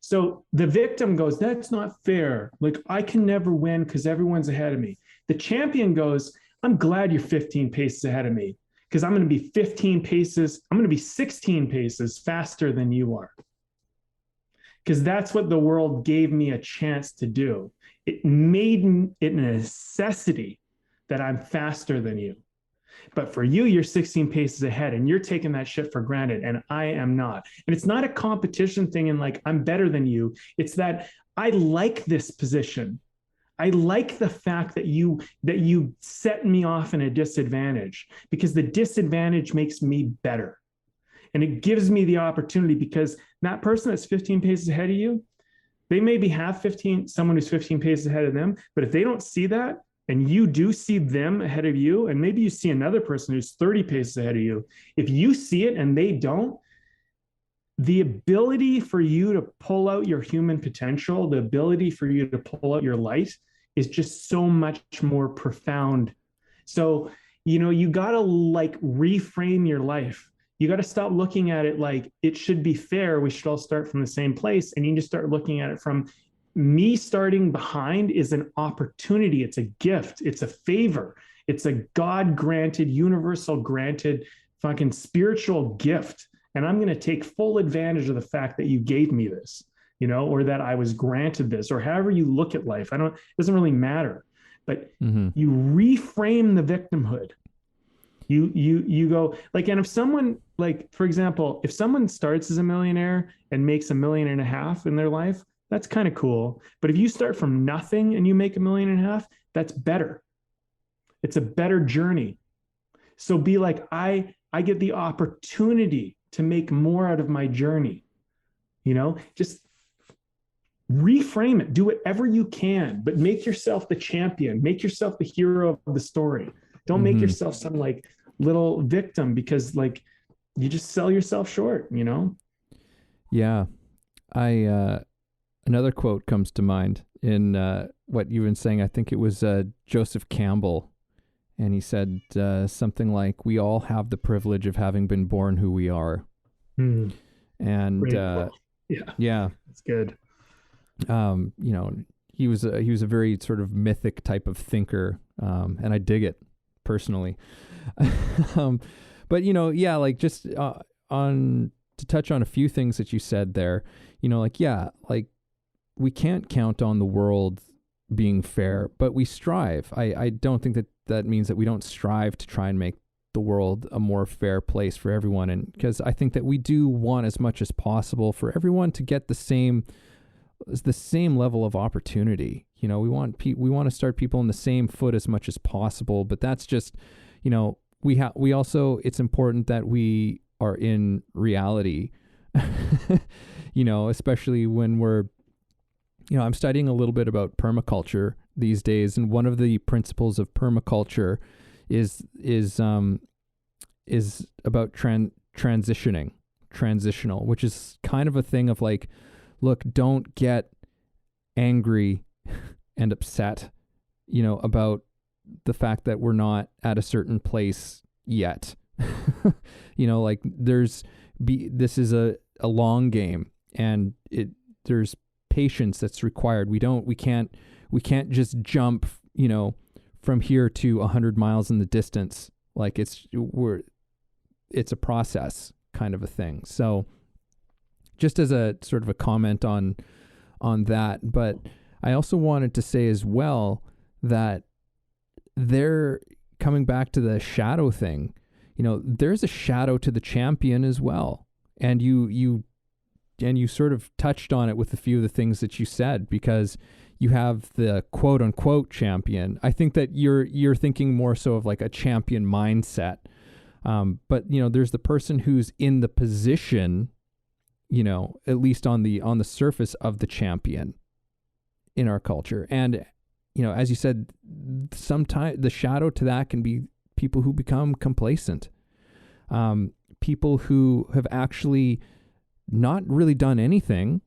So the victim goes, that's not fair. Like, I can never win because everyone's ahead of me. The champion goes, I'm glad you're 15 paces ahead of me because I'm going to be 15 paces, I'm going to be 16 paces faster than you are. Because that's what the world gave me a chance to do. It made it a necessity that I'm faster than you. But for you, you're 16 paces ahead and you're taking that shit for granted, and I am not. And it's not a competition thing and like, I'm better than you. It's that I like this position. I like the fact that you set me off in a disadvantage, because the disadvantage makes me better. And it gives me the opportunity, because that person that's 15 paces ahead of you, they maybe have someone who's 15 paces ahead of them, but if they don't see that, and you do see them ahead of you, and maybe you see another person who's 30 paces ahead of you, if you see it and they don't, the ability for you to pull out your human potential, the ability for you to pull out your light is just so much more profound. So, you got to like reframe your life. You got to stop looking at it like it should be fair. We should all start from the same place. And you just start looking at it from, me starting behind is an opportunity. It's a gift. It's a favor. It's a God granted, universal granted, fucking spiritual gift. And I'm going to take full advantage of the fact that you gave me this, or that I was granted this, or however you look at life. It doesn't really matter, but you reframe the victimhood. You go like, and if someone, like, for example, if someone starts as a millionaire and makes $1.5 million in their life, that's kind of cool. But if you start from nothing and you make $1.5 million, that's better. It's a better journey. So be like, I get the opportunity to make more out of my journey. Just reframe it. Do whatever you can, but make yourself the champion. Make yourself the hero of the story. Don't make yourself some like little victim, because like you just sell yourself short, Yeah. Another quote comes to mind in what you've been saying. I think it was Joseph Campbell. And he said something like, we all have the privilege of having been born who we are. And yeah, that's good. He was a very sort of mythic type of thinker. And I dig it personally. But, like just to touch on a few things that you said there, we can't count on the world being fair, but we strive. I don't think that means that we don't strive to try and make the world a more fair place for everyone. And because I think that we do want as much as possible for everyone to get the same level of opportunity. We want to start people in the same foot as much as possible, but that's just, we also, it's important that we are in reality, especially when we're, I'm studying a little bit about permaculture these days, and one of the principles of permaculture is about transitional, which is kind of a thing of like, look, don't get angry and upset, about the fact that we're not at a certain place yet. Like this is a long game, and there's patience that's required. We can't just jump, from here to 100 miles in the distance. Like it's a process kind of a thing. So just as a sort of a comment on that, but I also wanted to say as well that they're coming back to the shadow thing. There's a shadow to the champion as well. And you sort of touched on it with a few of the things that you said, because you have the quote unquote champion. I think that you're thinking more so of like a champion mindset. But there's the person who's in the position, at least on the surface of the champion in our culture. And, as you said, sometimes the shadow to that can be people who become complacent, people who have actually not really done anything,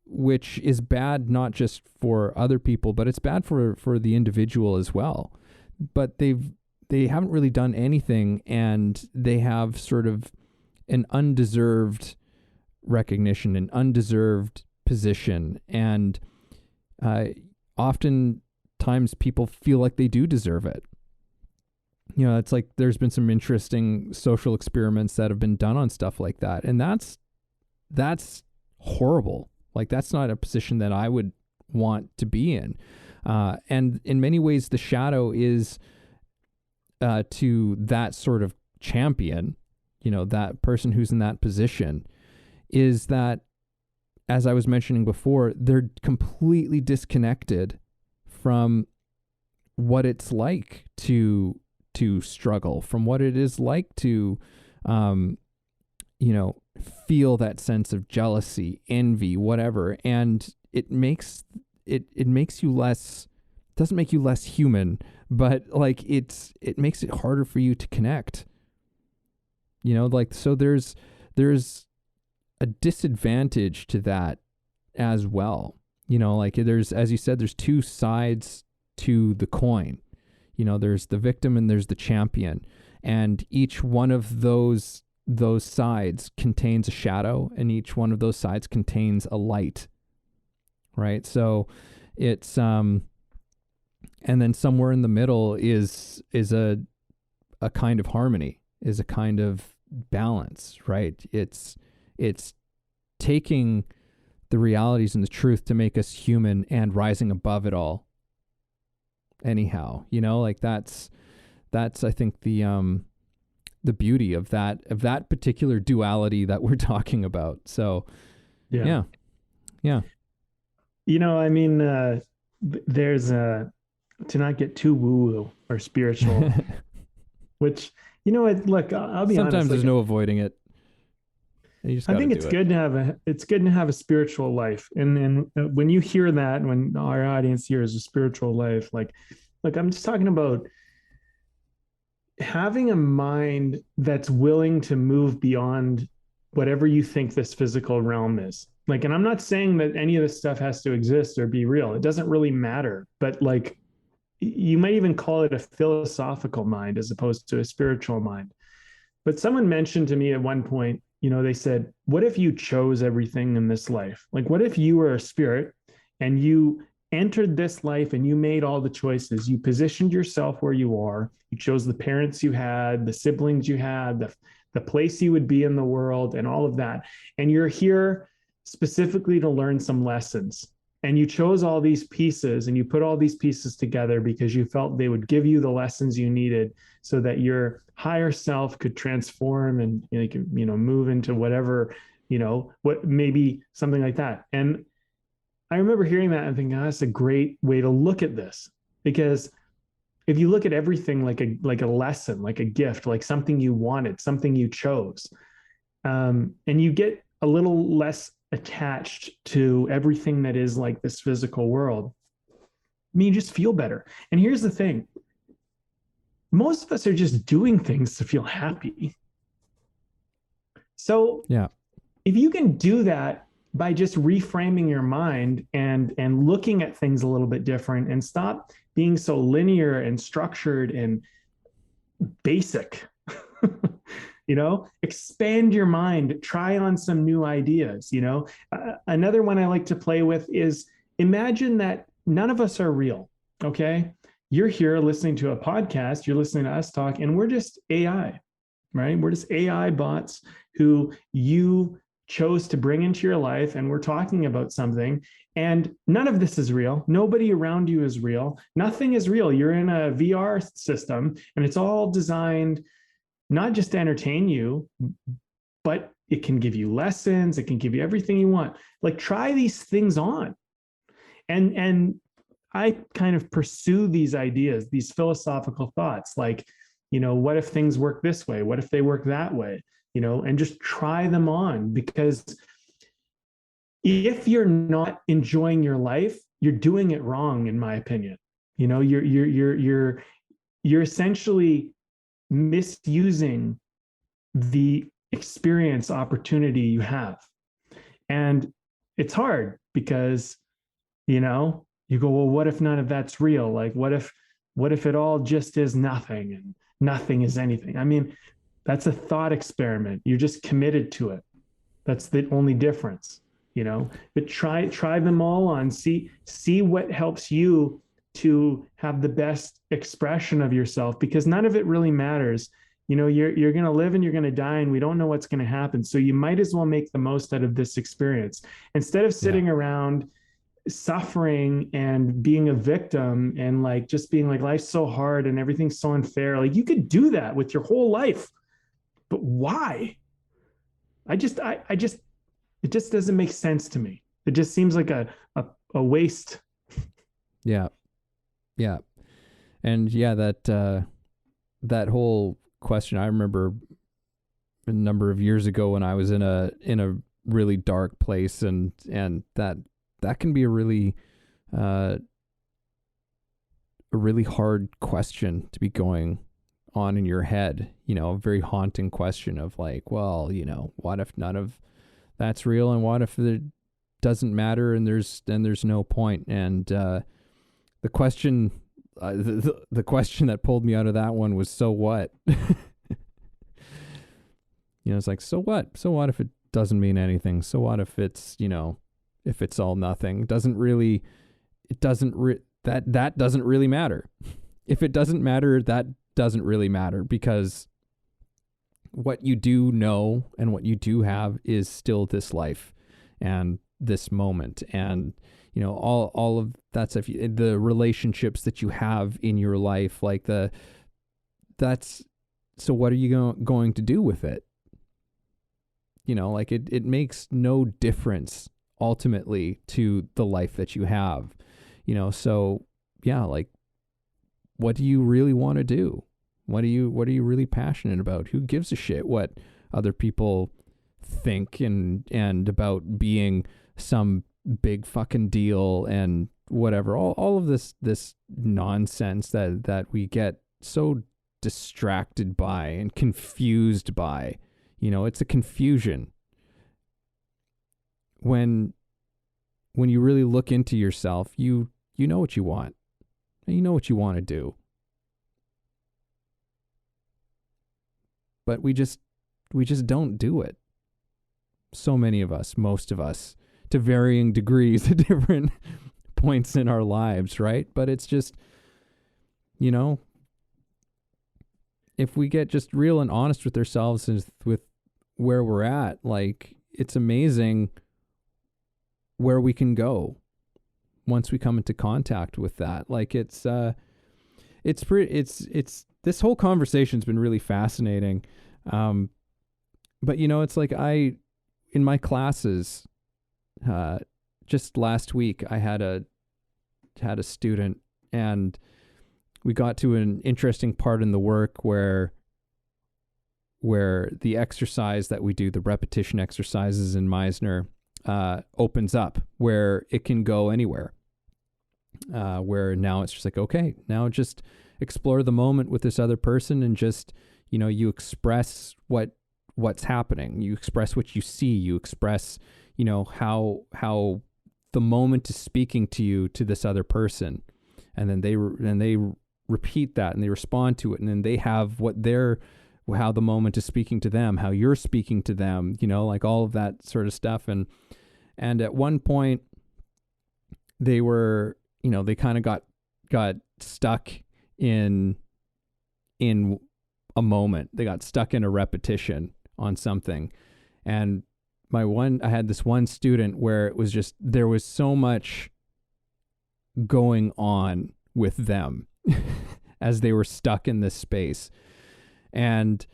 which is bad, not just for other people, but it's bad for the individual as well. But they haven't really done anything, and they have sort of an undeserved recognition, an undeserved position. And oftentimes people feel like they do deserve it. It's like there's been some interesting social experiments that have been done on stuff like that. And that's horrible. Like, that's not a position that I would want to be in. And in many ways, the shadow is to that sort of champion, that person who's in that position, is that, as I was mentioning before, they're completely disconnected from what it's like to struggle, from what it is like to, feel that sense of jealousy, envy, whatever. And it makes you less, doesn't make you less human, but like it makes it harder for you to connect. So there's a disadvantage to that as well. There's, as you said, there's two sides to the coin. There's the victim and there's the champion, and each one of those sides contains a shadow, and each one of those sides contains a light, right? So it's and then somewhere in the middle is a kind of harmony, is a kind of balance, right? It's taking the realities and the truth to make us human and rising above it all. Anyhow, that's I think the beauty of that particular duality that we're talking about. So yeah. There's to not get too woo-woo or spiritual, which, look, I'll be honest. Sometimes there's no avoiding it. I think it's good to have a spiritual life. And when you hear that, when our audience hears a spiritual life, like, look, I'm just talking about having a mind that's willing to move beyond whatever you think this physical realm is. Like, and I'm not saying that any of this stuff has to exist or be real. It doesn't really matter. But like, you might even call it a philosophical mind as opposed to a spiritual mind. But someone mentioned to me at one point, they said, what if you chose everything in this life? Like, what if you were a spirit and you entered this life and you made all the choices? You positioned yourself where you are. You chose the parents you had, the siblings you had, the place you would be in the world, and all of that. And you're here specifically to learn some lessons. And you chose all these pieces, and you put all these pieces together because you felt they would give you the lessons you needed so that your higher self could transform and move into whatever, what maybe something like that. And I remember hearing that and thinking, that's a great way to look at this, because if you look at everything like a lesson, like a gift, like something you wanted, something you chose, and you get a little less attached to everything that is like this physical world, you just feel better. And here's the thing. Most of us are just doing things to feel happy. So yeah, if you can do that by just reframing your mind and looking at things a little bit different, and stop being so linear and structured and basic, expand your mind, try on some new ideas. Another one I like to play with is, imagine that none of us are real. Okay. You're here listening to a podcast, you're listening to us talk, and we're just AI, right? We're just AI bots who you chose to bring into your life, and we're talking about something, and none of this is real. Nobody around you is real. Nothing is real. You're in a VR system, and it's all designed not just to entertain you, but it can give you lessons. It can give you everything you want. Like, try these things on. And I kind of pursue these ideas, these philosophical thoughts, like, what if things work this way? What if they work that way? And just try them on, because if you're not enjoying your life, you're doing it wrong, in my opinion. You're essentially misusing the experience opportunity you have. And it's hard because, you go, well, what if none of that's real? Like, what if it all just is nothing and nothing is anything? I mean, that's a thought experiment. You're just committed to it. That's the only difference, but try them all on, see what helps you to have the best expression of yourself, because none of it really matters. You're going to live and you're going to die, and we don't know what's going to happen. So you might as well make the most out of this experience instead of sitting around suffering and being a victim and like just being like, life's so hard and everything's so unfair. Like, you could do that with your whole life, but why? It just doesn't make sense to me. It just seems like a waste. Yeah. And that whole question, I remember a number of years ago when I was in a really dark place, and that can be a really hard question to be going on in your head, a very haunting question of like, well, what if none of that's real, and what if it doesn't matter, and there's no point? And the question the question that pulled me out of that one was, so what? It's like, so what if it doesn't mean anything? So what if it's if it's all nothing? That doesn't really matter. If it doesn't matter, that doesn't really matter, because what you do know and what you do have is still this life and this moment, and all of that stuff, the relationships that you have in your life, like so what are you going to do with it? Like it makes no difference ultimately to the life that you have, so yeah, like, what do you really want to do? What are you really passionate about? Who gives a shit what other people think and about being some big fucking deal and whatever? All of this nonsense that we get so distracted by and confused by. It's a confusion. When you really look into yourself, you know what you want. And you know what you want to do. But we just don't do it. So many of us, most of us, to varying degrees at different points in our lives, right? But it's just, if we get just real and honest with ourselves and with where we're at, like, it's amazing where we can go once we come into contact with that. Like, it's this whole conversation's been really fascinating. But it's like in my classes, just last week I had a student, and we got to an interesting part in the work where the exercise that we do, the repetition exercises in Meisner, opens up, where it can go anywhere. Where now it's just like, okay, now just explore the moment with this other person, and just, you express what's happening. You express what you see. You express, how the moment is speaking to you, to this other person. And then they repeat that, and they respond to it. And then they have how the moment is speaking to them, how you're speaking to them, like all of that sort of stuff. And at one point they were, they kind of got stuck in a moment. They got stuck in a repetition on something. And I had this one student where it was just, there was so much going on with them as they were stuck in this space. And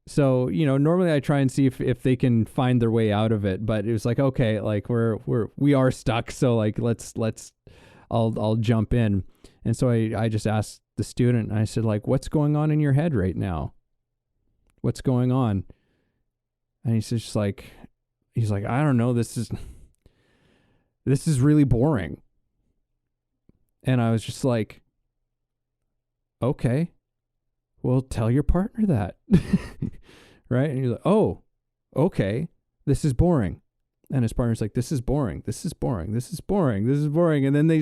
So, normally I try and see if they can find their way out of it, but it was like, okay, like we are stuck. So like, I'll jump in. And so I just asked the student, and I said, like, what's going on in your head right now? What's going on? And he's like, I don't know. This is really boring. And I was just like, okay, well, tell your partner that. Right? And he's like, oh, okay, this is boring. And his partner's like, this is boring. This is boring. This is boring. This is boring. And then they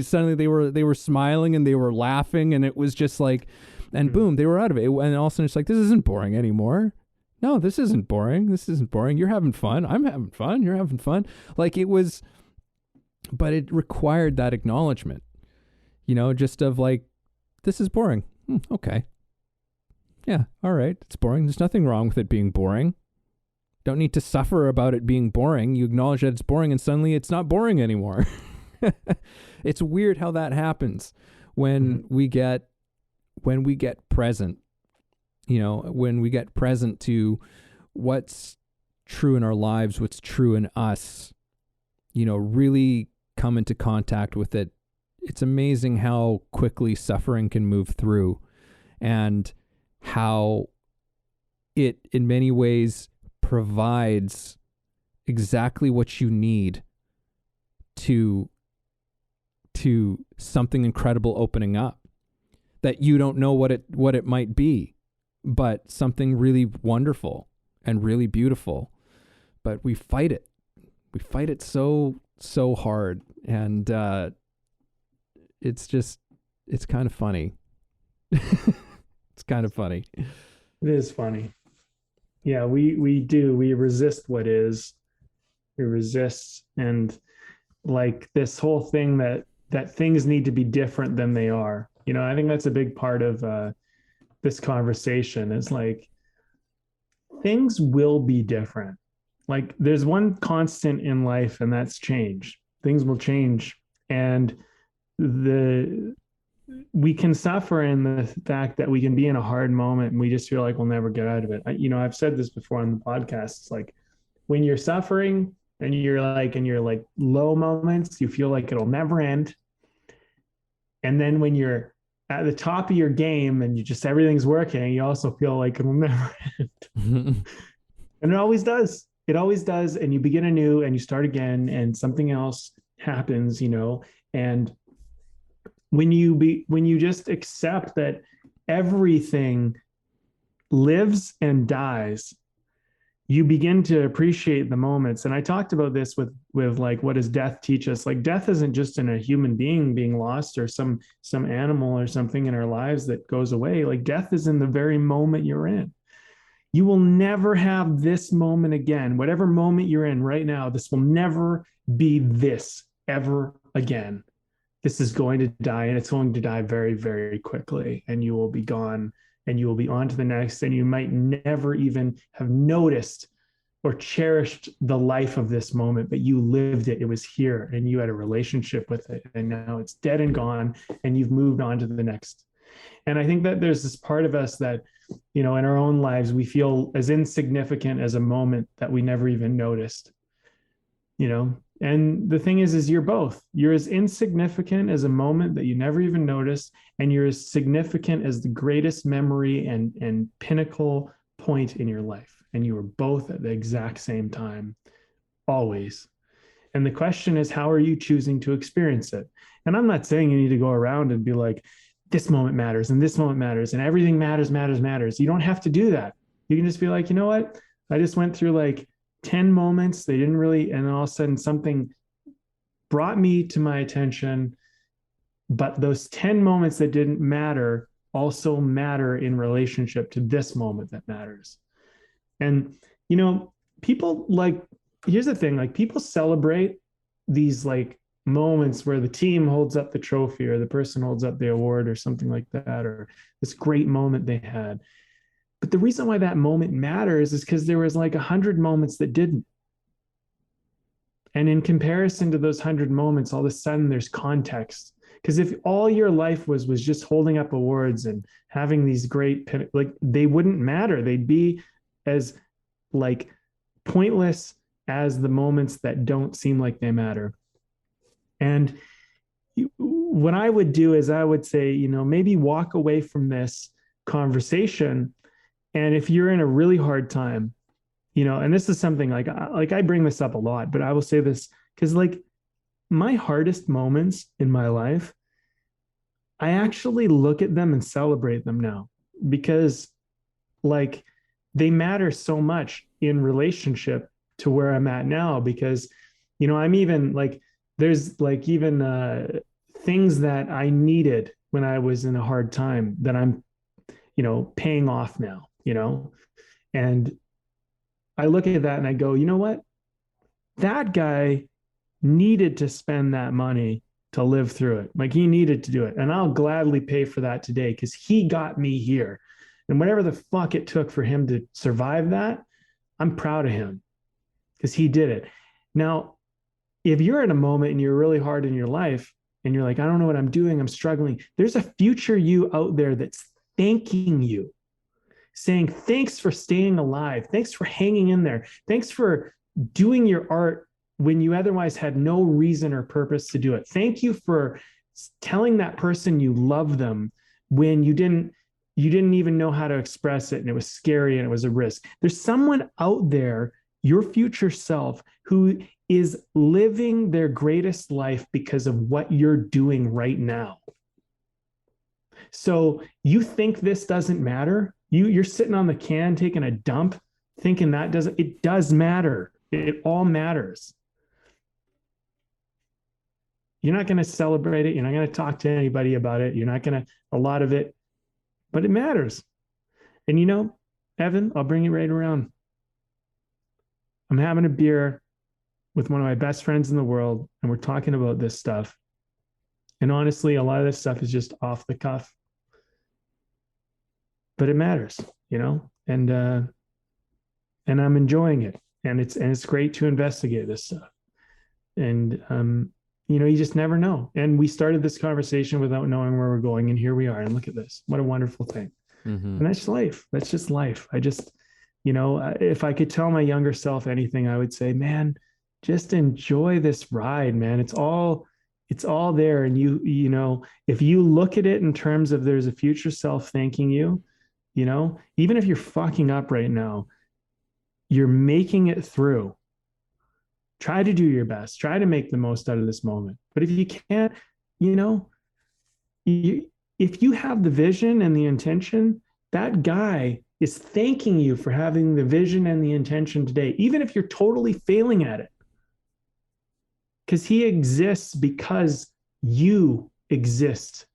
were smiling and they were laughing, and it was just like, and boom, they were out of it. And all of a sudden it's like, this isn't boring anymore. No, this isn't boring. This isn't boring. You're having fun. I'm having fun. You're having fun. Like it was, but it required that acknowledgement, just of like, this is boring. Okay. Yeah. All right. It's boring. There's nothing wrong with it being boring. Don't need to suffer about it being boring. You acknowledge that it's boring, and suddenly it's not boring anymore. It's weird how that happens when we get present, when we get present to what's true in our lives, what's true in us, really come into contact with it. It's amazing how quickly suffering can move through, and how it, in many ways, provides exactly what you need to something incredible opening up, that you don't know what it might be, but something really wonderful and really beautiful. But we fight it so hard, and it's kind of funny. It's kind of funny. It is funny. Yeah, we resist what is. We resist, and like this whole thing that things need to be different than they are. I think that's a big part of this conversation, is like, things will be different. Like there's one constant in life, and that's change. Things will change, and we can suffer in the fact that we can be in a hard moment and we just feel like we'll never get out of it. I've said this before on the podcast. It's like when you're suffering and you're like low moments, you feel like it'll never end. And then when you're at the top of your game and everything's working, you also feel like it'll never end. And it always does. It always does. And you begin anew and you start again, and something else happens, and when you just accept that everything lives and dies, you begin to appreciate the moments. And I talked about this with like, what does death teach us? Like, death isn't just in a human being lost, or some animal or something in our lives that goes away. Like, death is in the very moment you're in. You will never have this moment again. Whatever moment you're in right now, this will never be this ever again. This is going to die, and it's going to die very, very quickly, and you will be gone, and you will be on to the next, and you might never even have noticed or cherished the life of this moment, but you lived it. It was here, and you had a relationship with it, and now it's dead and gone, and you've moved on to the next. And I think that there's this part of us that, in our own lives, we feel as insignificant as a moment that we never even noticed, And the thing is you're both. You're as insignificant as a moment that you never even noticed, and you're as significant as the greatest memory and pinnacle point in your life. And you were both at the exact same time, always. And the question is, how are you choosing to experience it? And I'm not saying you need to go around and be like, this moment matters, and this moment matters, and everything matters. You don't have to do that. You can just be like, you know what? I just went through like 10 moments. They didn't really, and all of a sudden something brought me to my attention. But those 10 moments that didn't matter also matter in relationship to this moment that matters. And, people here's the thing, like, people celebrate these like moments where the team holds up the trophy, or the person holds up the award, or something like that, or this great moment they had. But the reason why that moment matters is because there was like 100 moments that didn't. And in comparison to those 100 moments, all of a sudden there's context. Because if all your life was just holding up awards and having these great, like, they wouldn't matter. They'd be as like pointless as the moments that don't seem like they matter. And what I would do is I would say, maybe walk away from this conversation. And if you're in a really hard time, and this is something like I bring this up a lot, but I will say this because like my hardest moments in my life, I actually look at them and celebrate them now because like they matter so much in relationship to where I'm at now because, I'm even like, there's like even things that I needed when I was in a hard time that I'm, paying off now, and I look at that and I go, you know what? That guy needed to spend that money to live through it. Like he needed to do it. And I'll gladly pay for that today because he got me here. And whatever the fuck it took for him to survive that, I'm proud of him because he did it. Now, if you're in a moment and you're really hard in your life and you're like, I don't know what I'm doing, I'm struggling, there's a future you out there that's thanking you, saying, thanks for staying alive. Thanks for hanging in there. Thanks for doing your art when you otherwise had no reason or purpose to do it. Thank you for telling that person you love them when you didn't even know how to express it and it was scary and it was a risk. There's someone out there, your future self, who is living their greatest life because of what you're doing right now. So you think this doesn't matter? You're sitting on the can taking a dump thinking that doesn't, it does matter. It all matters. You're not going to celebrate it. You're not going to talk to anybody about it. You're not going to, a lot of it, but it matters. And Evan, I'll bring you right around. I'm having a beer with one of my best friends in the world, and we're talking about this stuff. And honestly, a lot of this stuff is just off the cuff. But it matters, and I'm enjoying it. And it's great to investigate this stuff. And you just never know. And we started this conversation without knowing where we're going, and here we are. And look at this. What a wonderful thing. Mm-hmm. And that's life. That's just life. I just, if I could tell my younger self anything, I would say, man, just enjoy this ride, man. It's all there. And if you look at it in terms of there's a future self thanking you, even if you're fucking up right now, you're making it through. Try to do your best. Try to make the most out of this moment. But if you can't, if you have the vision and the intention, that guy is thanking you for having the vision and the intention today, even if you're totally failing at it. Because he exists because you exist.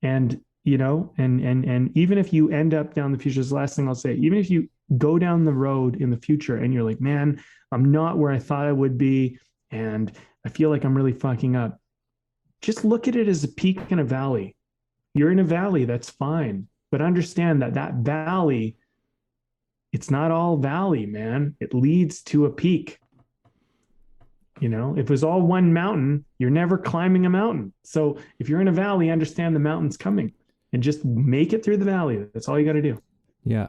And and even if you end up down the future, this is the last thing I'll say, even if you go down the road in the future and you're like, man, I'm not where I thought I would be, and I feel like I'm really fucking up, just look at it as a peak and a valley. You're in a valley, that's fine. But understand that valley, it's not all valley, man. It leads to a peak. If it was all one mountain, you're never climbing a mountain. So if you're in a valley, understand the mountain's coming. And just make it through the valley. That's all you got to do. Yeah.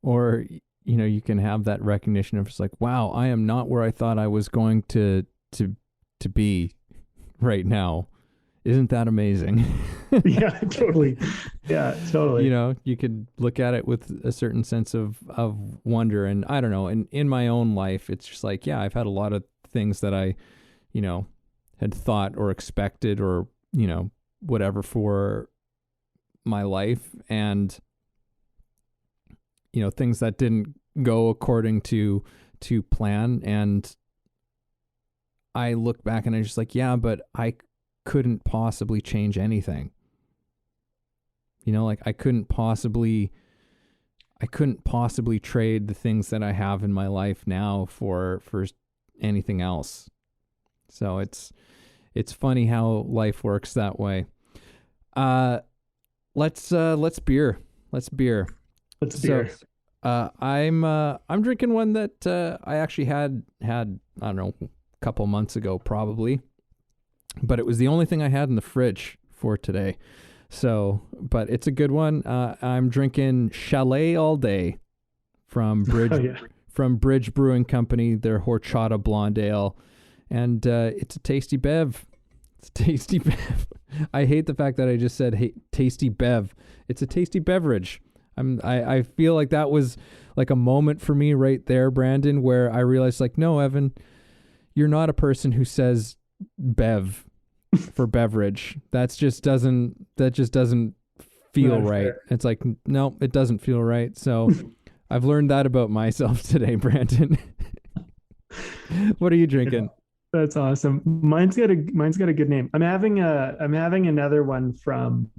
Or, you can have that recognition of just like, wow, I am not where I thought I was going to be right now. Isn't that amazing? Yeah, totally. Yeah, totally. You could look at it with a certain sense of wonder. And I don't know, in my own life, it's just like, yeah, I've had a lot of things that I, had thought or expected or, whatever for my life, and things that didn't go according to plan, and I look back and I'm just like, yeah, but I couldn't possibly change anything. Like I couldn't possibly trade the things that I have in my life now for anything else. So it's funny how life works that way. Let's beer. I'm drinking one that I actually had I don't know, a couple months ago probably, but it was the only thing I had in the fridge for today. So, but it's a good one. I'm drinking Chalet All Day from Bridge Oh, yeah. from Bridge Brewing Company, their horchata blonde ale, and it's a tasty bev. It's a tasty bev. I hate the fact that I just said hey, tasty bev. It's a tasty beverage. I feel like that was like a moment for me right there, Brandon, where I realized like, no, Evan, you're not a person who says bev for beverage. That just doesn't feel Not right. fair. It's like, no, it doesn't feel right. So I've learned that about myself today, Brandon. What are you drinking? That's awesome. Mine's got a good name. I'm having another one from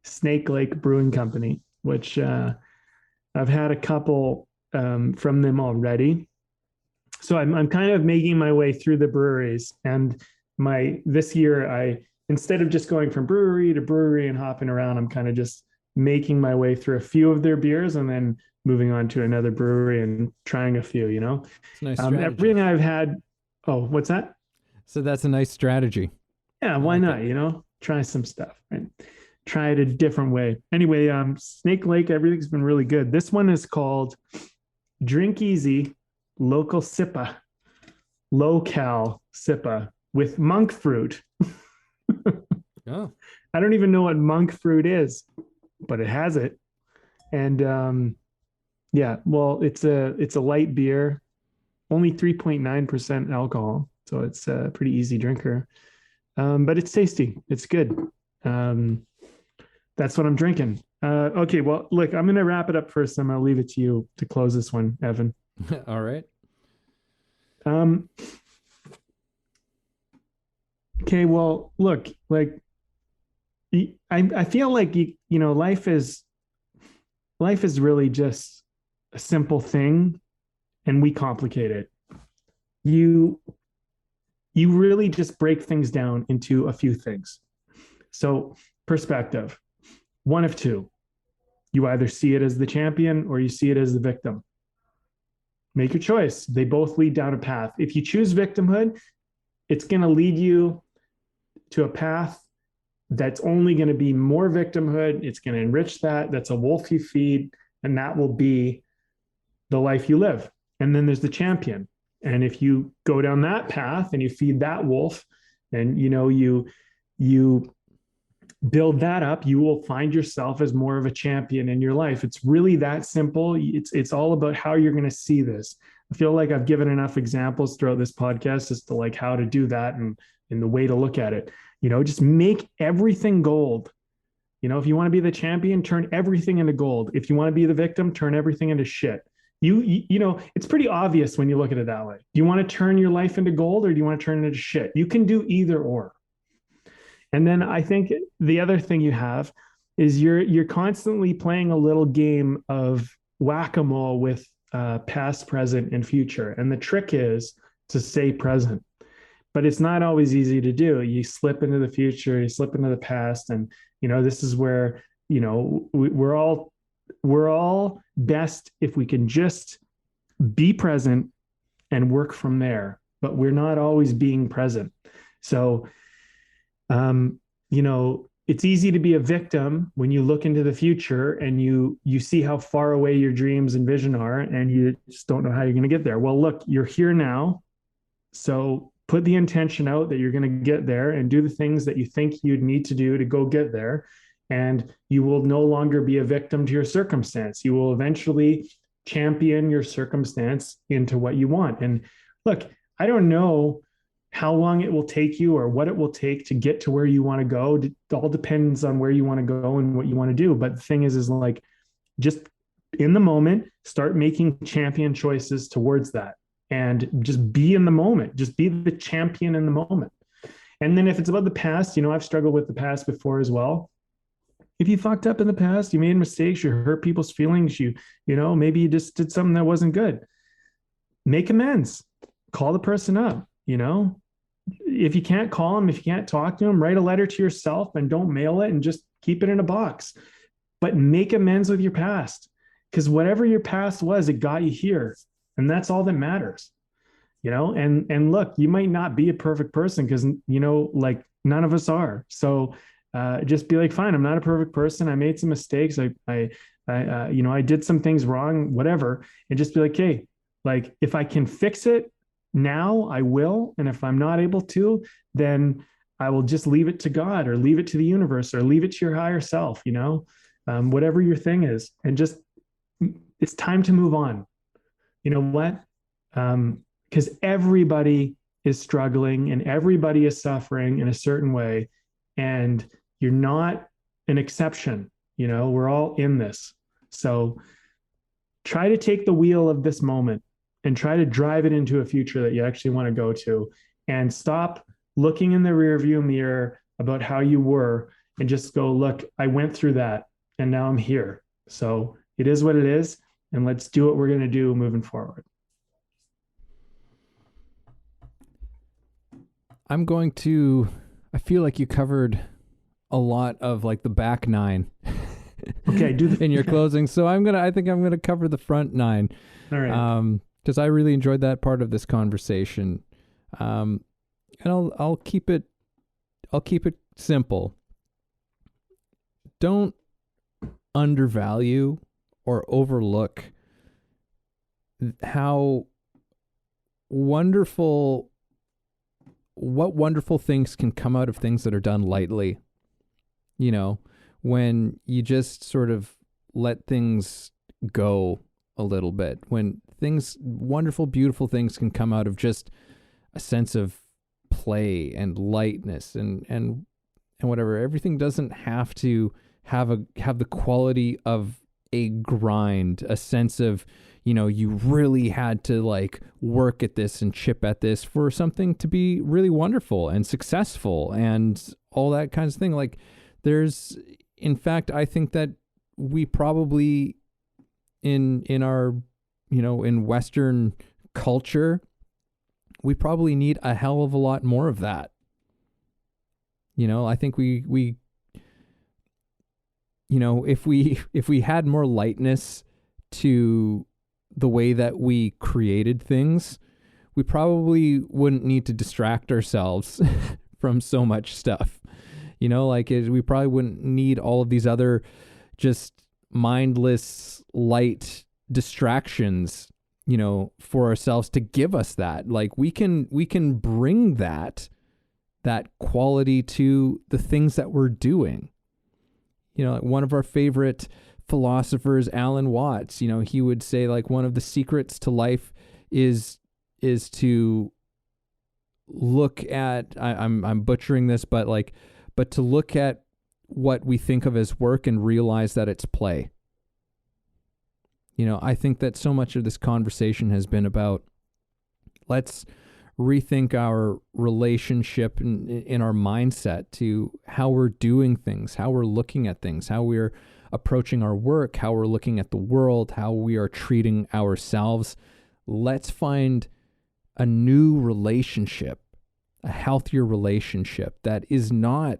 Snake Lake Brewing Company, which I've had a couple from them already. So I'm kind of making my way through the breweries, and this year I, instead of just going from brewery to brewery and hopping around, I'm kind of just making my way through a few of their beers and then moving on to another brewery and trying a few. It's a nice strategy. Everything I've had. Oh, what's that? So that's a nice strategy. Yeah, I why like not? that. Try some stuff, right? Try it a different way. Anyway, Snake Lake, everything's been really good. This one is called Drink Easy Local Sippa, Low Cal Sippa with monk fruit. Oh, I don't even know what monk fruit is, but it has it. And yeah, well, it's a light beer, only 3.9% alcohol, so it's a pretty easy drinker. But it's tasty. It's good. That's what I'm drinking. Okay, well, look, I'm gonna wrap it up first. I'm gonna leave it to you to close this one, Evan. all right. Um, okay, well, look, like I feel like life is really just a simple thing, and we complicate it. You you really just break things down into a few things. So, perspective, one of two. You either see it as the champion or you see it as the victim. Make your choice. They both lead down a path. If you choose victimhood, it's going to lead you to a path that's only going to be more victimhood. It's going to enrich that. That's a wolf you feed, and that will be the life you live. And then there's the champion. And if you go down that path and you feed that wolf, and you build that up, you will find yourself as more of a champion in your life. It's really that simple. It's all about how you're going to see this. I feel like I've given enough examples throughout this podcast as to like how to do that and the way to look at it. Just make everything gold. If you want to be the champion, turn everything into gold. If you want to be the victim, turn everything into shit. It's pretty obvious when you look at it that way. Do you want to turn your life into gold or do you want to turn it into shit? You can do either or. And then I think the other thing you have is you're constantly playing a little game of whack-a-mole with past, present, and future. And the trick is to stay present. But it's not always easy to do. You slip into the future, you slip into the past, and this is where we're all best if we can just be present and work from there. But we're not always being present. So it's easy to be a victim when you look into the future and you see how far away your dreams and vision are, and you just don't know how you're going to get there. Well, look, you're here now. So put the intention out that you're going to get there and do the things that you think you'd need to do to go get there. And you will no longer be a victim to your circumstance. You will eventually champion your circumstance into what you want. And look, I don't know how long it will take you or what it will take to get to where you want to go. It all depends on where you want to go and what you want to do. But the thing is like, just in the moment, start making champion choices towards that and just be in the moment. Just be the champion in the moment. And then if it's about the past, I've struggled with the past before as well. If you fucked up in the past, you made mistakes, you hurt people's feelings, maybe you just did something that wasn't good. Make amends. Call the person up, If you can't call them, if you can't talk to them, write a letter to yourself and don't mail it and just keep it in a box. But make amends with your past, because whatever your past was, it got you here. And that's all that matters, and look, you might not be a perfect person because, like none of us are. So just be like, fine, I'm not a perfect person. I made some mistakes. I did some things wrong, whatever. And just be like, hey, like if I can fix it now, I will. And if I'm not able to, then I will just leave it to God or leave it to the universe or leave it to your higher self, whatever your thing is. And just, it's time to move on. You know what? Because everybody is struggling and everybody is suffering in a certain way. And you're not an exception. We're all in this. So try to take the wheel of this moment and try to drive it into a future that you actually want to go to, and stop looking in the rearview mirror about how you were and just go, look, I went through that and now I'm here. So it is what it is. And let's do what we're going to do moving forward. I feel like you covered a lot of like the back 9. Okay, in your closing. So I think I'm gonna cover the front 9. All right. Because I really enjoyed that part of this conversation. And I'll keep it simple. Don't undervalue or overlook what wonderful things can come out of things that are done lightly. When you just sort of let things go a little bit, when wonderful, beautiful things can come out of just a sense of play and lightness and whatever. Everything doesn't have to have the quality of a grind, a sense of, you really had to like work at this and chip at this for something to be really wonderful and successful and all that kinds of thing. Like in fact, I think that we probably in our, in Western culture, we probably need a hell of a lot more of that. I think we if we had more lightness to the way that we created things, we probably wouldn't need to distract ourselves from so much stuff. We probably wouldn't need all of these other just mindless light distractions, for ourselves to give us that. Like we can bring that quality to the things that we're doing. Like one of our favorite philosophers, Alan Watts, he would say like one of the secrets to life is to look at, I'm butchering this, but to look at what we think of as work and realize that it's play. I think that so much of this conversation has been about, let's rethink our relationship in our mindset to how we're doing things, how we're looking at things, how we're approaching our work, how we're looking at the world, how we are treating ourselves. Let's find a new relationship, a healthier relationship that is not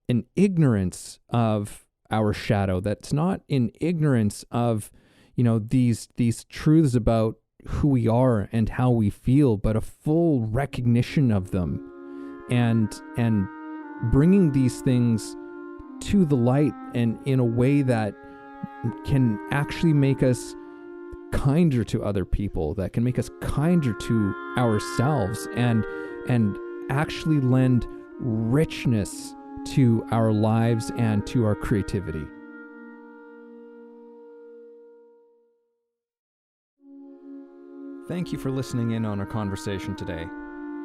in ignorance of our shadow, that's not in ignorance of, these truths about who we are and how we feel, but a full recognition of them and bringing these things to the light and in a way that can actually make us kinder to other people, that can make us kinder to ourselves and actually lend richness to our lives and to our creativity. Thank you for listening in on our conversation today.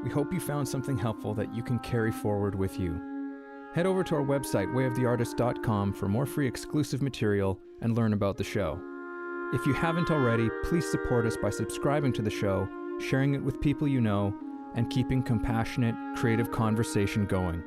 We hope you found something helpful that you can carry forward with you. Head over to our website, wayoftheartist.com, for more free exclusive material and learn about the show. If you haven't already, please support us by subscribing to the show, sharing it with people you know, and keeping compassionate, creative conversation going.